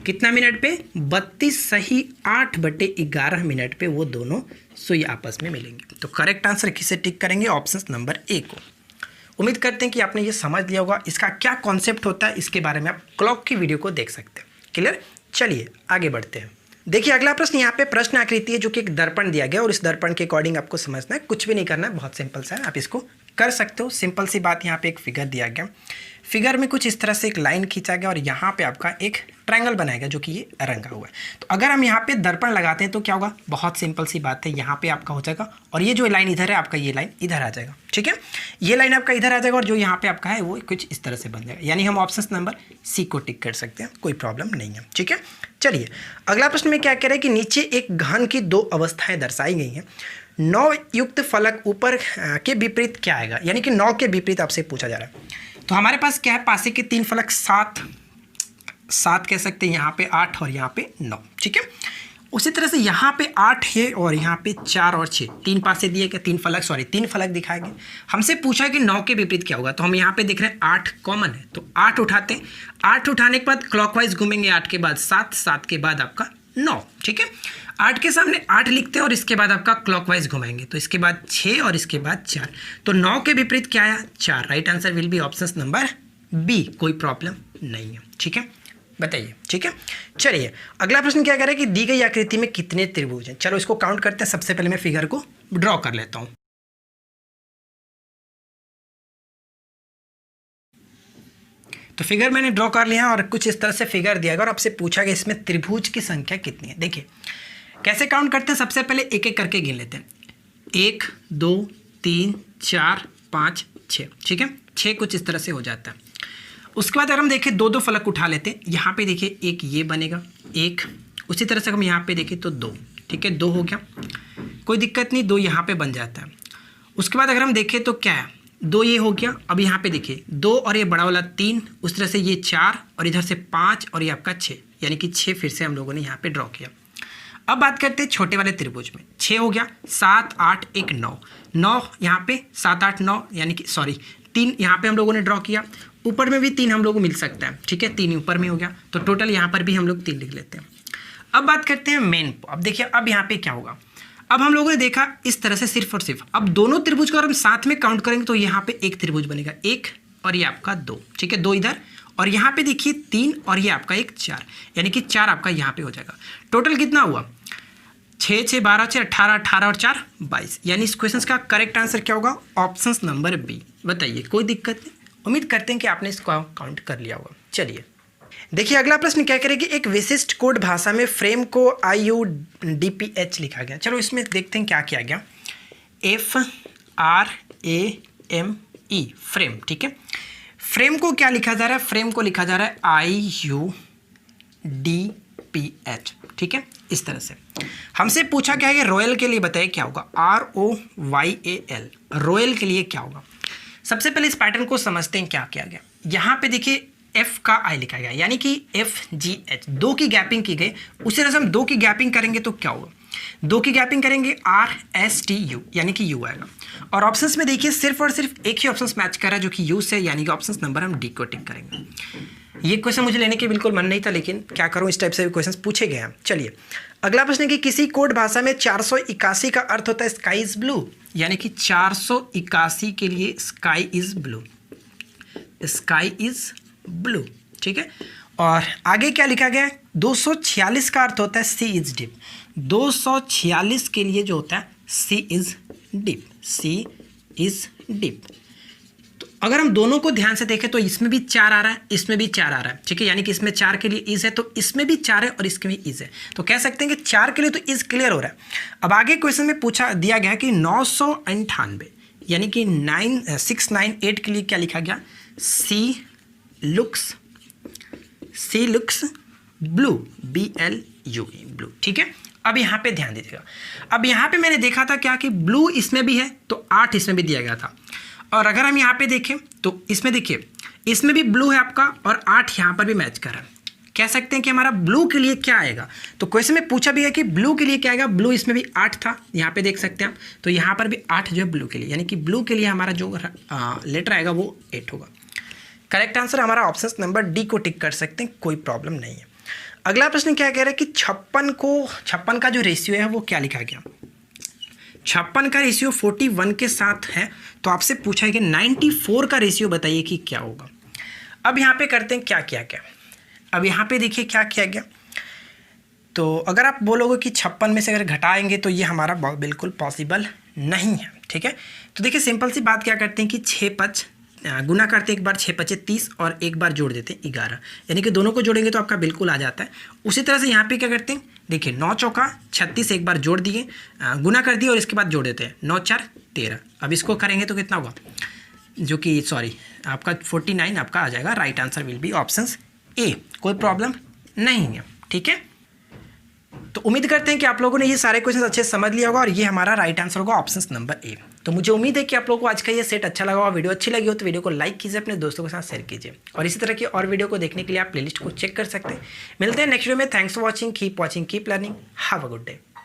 कितना मिनट पे 32 सही 8/11 मिनट पे वो दोनों सुई आपस में मिलेंगी। तो करेक्ट आंसर किसे टिक करेंगे, ऑप्शन नंबर ए को। उम्मीद करते हैं कि आपने ये समझ लिया होगा, इसका क्या कॉन्सेप्ट होता है इसके बारे में आप क्लॉक की वीडियो को देख सकते हैं। क्लियर, चलिए आगे बढ़ते हैं। देखिए अगला प्रश्न, यहाँ पे प्रश्न आकृति है जो कि एक दर्पण दिया गया और इस दर्पण के अकॉर्डिंग आपको समझना है, कुछ भी नहीं करना है, बहुत सिंपल सा है, आप इसको कर सकते हो। सिंपल सी बात, यहाँ पे एक फिगर दिया गया, फिगर में कुछ इस तरह से एक लाइन खींचा गया और यहाँ पे आपका एक ट्रायंगल बनाया गया जो कि ये रंगा हुआ है। तो अगर हम यहाँ पे दर्पण लगाते हैं तो क्या होगा, बहुत सिंपल सी बात है, यहाँ पे आपका हो जाएगा और ये जो लाइन इधर है आपका, ये लाइन इधर आ जाएगा, ठीक है, ये लाइन आपका इधर आ जाएगा और जो यहाँ पे आपका है वो कुछ इस तरह से बन जाएगा। यानी हम ऑप्शन नंबर सी को टिक कर सकते हैं, कोई प्रॉब्लम नहीं है, ठीक है। चलिए अगला प्रश्न में क्या कह रहा है कि नीचे एक घन की 2 अवस्थाएं दर्शाई गई हैं, 9 युक्त फलक ऊपर के विपरीत क्या आएगा, यानी कि 9 के विपरीत आपसे पूछा जा रहा है। तो हमारे पास क्या है, पासे के 3 फलक 7 कह सकते हैं, यहाँ पे 8 और यहाँ पे 9, ठीक है। उसी तरह से यहाँ पे 8 है और यहाँ पे 4 और 6, 3 पासे दिए गए, 3 फलक दिखाए गए। हमसे पूछा कि 9 के विपरीत क्या होगा, तो हम यहाँ पे देख रहे हैं 8 कॉमन है, तो 8 उठाते हैं, 8 उठाने के बाद क्लॉकवाइज घूमेंगे, 8 के बाद 7, 7 के बाद आपका 9, ठीक है। 8 के सामने 8 लिखते हैं और इसके बाद आपका क्लॉकवाइज घुमाएंगे, तो इसके बाद 6 और इसके बाद 4, तो 9 के विपरीत क्या आया 4। Right answer will be option number B, कोई प्रॉब्लम नहीं है, ठीक है, बताइए, ठीक है। चलिए अगला प्रश्न क्या कह रहा है कि दी गई आकृति में कितने त्रिभुज हैं। चलो इसको काउंट करते हैं। सबसे पहले मैं फिगर को ड्रॉ कर लेता हूं। तो फिगर मैंने ड्रॉ कर लिया और कुछ इस तरह से फिगर दिया गया और आपसे पूछा गया इसमें त्रिभुज की संख्या कितनी है। देखिए कैसे काउंट करते हैं, सबसे पहले एक एक करके गिन लेते हैं, 1 2 3 4 5 6, ठीक है, 6 कुछ इस तरह से हो जाता है। उसके बाद अगर हम देखें 2 फलक उठा लेते हैं, यहाँ पे देखिए एक ये बनेगा, एक उसी तरह से हम यहाँ पे देखें तो 2, ठीक है, 2 हो गया, कोई दिक्कत नहीं, 2 यहाँ पे बन जाता है। उसके बाद अगर हम देखें तो क्या है, 2 ये हो गया, अब यहाँ पे देखिए 2 और ये बड़ा वाला 3, उस तरह से ये 4 और इधर से 5 और ये आपका 6, यानी कि 6 फिर से हम लोगों ने यहाँ पे ड्रॉ किया। अब बात करते हैं छोटे वाले त्रिभुज में, 6 हो गया, 7 8 1 9, 9 यहाँ पे 7 8 9 यानी कि 3 यहाँ पे हम लोगों ने ड्रॉ किया, ऊपर में भी 3 हम लोग को मिल सकता है, ठीक है, 3 ऊपर में हो गया, तो टोटल यहाँ पर भी हम लोग 3 लिख लेते हैं। अब बात करते हैं मेन, अब देखिए अब यहाँ पे क्या होगा, अब हम लोगों ने देखा इस तरह से सिर्फ और सिर्फ, अब दोनों त्रिभुज को अगर हम साथ में काउंट करेंगे तो यहाँ पे एक त्रिभुज बनेगा, 1 और ये आपका 2, ठीक है, 2 इधर और यहाँ पे देखिए 3 और ये आपका एक 4, यानी कि 4 आपका यहाँ पे हो जाएगा। टोटल कितना हुआ 6 6 12 6 18, 18 और 4 22, यानी इस क्वेश्चन का करेक्ट आंसर क्या होगा, ऑप्शन नंबर बी। बताइए, कोई दिक्कत नहीं, उम्मीद करते हैं कि आपने इसको काउंट कर लिया होगा। चलिए देखिए अगला प्रश्न क्या करेगी, एक विशिष्ट कोड भाषा में फ्रेम को IUDPH लिखा गया। चलो इसमें देखते हैं क्या किया गया, FRAME फ्रेम, ठीक है। फ्रेम को क्या लिखा जा रहा है, फ्रेम को लिखा जा रहा है IUDPH, ठीक है, इस तरह से। हमसे पूछा क्या है कि रॉयल के लिए बताइए क्या होगा, ROYAL, रॉयल के लिए क्या होगा। सबसे पहले इस पैटर्न को समझते हैं क्या किया गया। यहाँ पे देखिए F का I लिखा गया, यानी कि FGH, 2 की गैपिंग की गई। उसी तरह से हम 2 की गैपिंग करेंगे तो क्या होगा, 2 की गैपिंग करेंगे RSTU, यानी कि U आएगा। और ऑप्शंस में देखिए सिर्फ और सिर्फ एक ही ऑप्शंस मैच कर रहा है जो कि U से, यानी कि ऑप्शंस नंबर हम डी को टिक करेंगे। ये क्वेश्चन मुझे लेने के बिल्कुल मन नहीं था, लेकिन क्या करूँ, इस टाइप से भी क्वेश्चन पूछे गए हैं। चलिए अगला प्रश्न है कि किसी कोड भाषा में 481 का अर्थ होता है स्काई इज ब्लू, यानी कि 481 के लिए sky is blue, sky is blue, ठीक है। और आगे क्या लिखा गया है, 246 का अर्थ होता है सी इज डीप। 246 के लिए जो होता है sea is deep, sea is deep. तो अगर हम दोनों को ध्यान से देखें तो इसमें भी 4 आ रहा है, इसमें भी 4 आ रहा है, ठीक है, यानी कि इसमें 4 के लिए इज है तो इसमें भी 4 है और इसके भी इज है, तो कह सकते हैं कि 4 के लिए तो इज क्लियर हो रहा है। अब आगे क्वेश्चन में पूछा दिया गया कि 998 यानी कि 698 के लिए क्या लिखा गया, सी लुक्स ब्लू, BLUE ब्लू, ठीक है। अब यहाँ पे ध्यान दीजिएगा, अब यहाँ पे मैंने देखा था क्या कि ब्लू इसमें भी है तो 8 इसमें भी दिया गया था, और अगर हम यहाँ पे देखें तो इसमें देखिए इसमें भी ब्लू है आपका और 8 यहाँ पर भी मैच कर रहा है। कह सकते हैं कि हमारा ब्लू के लिए क्या आएगा, तो क्वेश्चन में पूछा भी है कि ब्लू के लिए क्या आएगा, ब्लू इसमें भी 8 था, यहाँ पे देख सकते हैं आप, तो यहाँ पर भी 8 जो है ब्लू के लिए, यानी कि ब्लू के लिए हमारा जो लेटर आएगा वो 8 होगा। करेक्ट आंसर हमारा ऑप्शन नंबर डी को टिक कर सकते हैं, कोई प्रॉब्लम नहीं है। अगला प्रश्न क्या कह रहा है कि 56 का जो रेशियो है वो क्या लिखा गया, 56 का रेशियो 41 के साथ है, तो आपसे पूछा है कि 94 का रेशियो बताइए कि क्या होगा। अब यहाँ पे करते हैं क्या किया गया, अब यहाँ पे देखिए क्या किया गया, तो अगर आप बोलोगे कि 56 में से अगर घटाएंगे तो ये हमारा बिल्कुल पॉसिबल नहीं है, ठीक है। तो देखिए सिंपल सी बात क्या करते हैं कि 6 गुना करते हैं, एक बार 6 5 30 और एक बार जोड़ देते हैं 11, यानी कि दोनों को जोड़ेंगे तो आपका बिल्कुल आ जाता है। उसी तरह से यहाँ पे क्या करते हैं, देखिए 9 चौका 36 एक बार जोड़ दिए, गुना कर दिए और इसके बाद जोड़ देते हैं, 9 4 13। अब इसको करेंगे तो कितना होगा, जो कि सॉरी आपका 49 आपका आ जाएगा। Right answer will be option ए, कोई प्रॉब्लम नहीं है, ठीक है। तो उम्मीद करते हैं कि आप लोगों ने ये सारे क्वेश्चन अच्छे से समझ लिया होगा और ये हमारा राइट आंसर होगा ऑप्शन नंबर ए। तो मुझे उम्मीद है कि आप लोगों को आज का ये सेट अच्छा लगा होगा, वीडियो अच्छी लगी हो तो वीडियो को लाइक कीजिए, अपने दोस्तों के साथ शेयर कीजिए, और इसी तरह की और वीडियो को देखने के लिए आप प्लेलिस्ट को चेक कर सकते हैं। मिलते हैं नेक्स्ट वीडियो में। Thanks for watching, keep watching, keep learning, have a good day.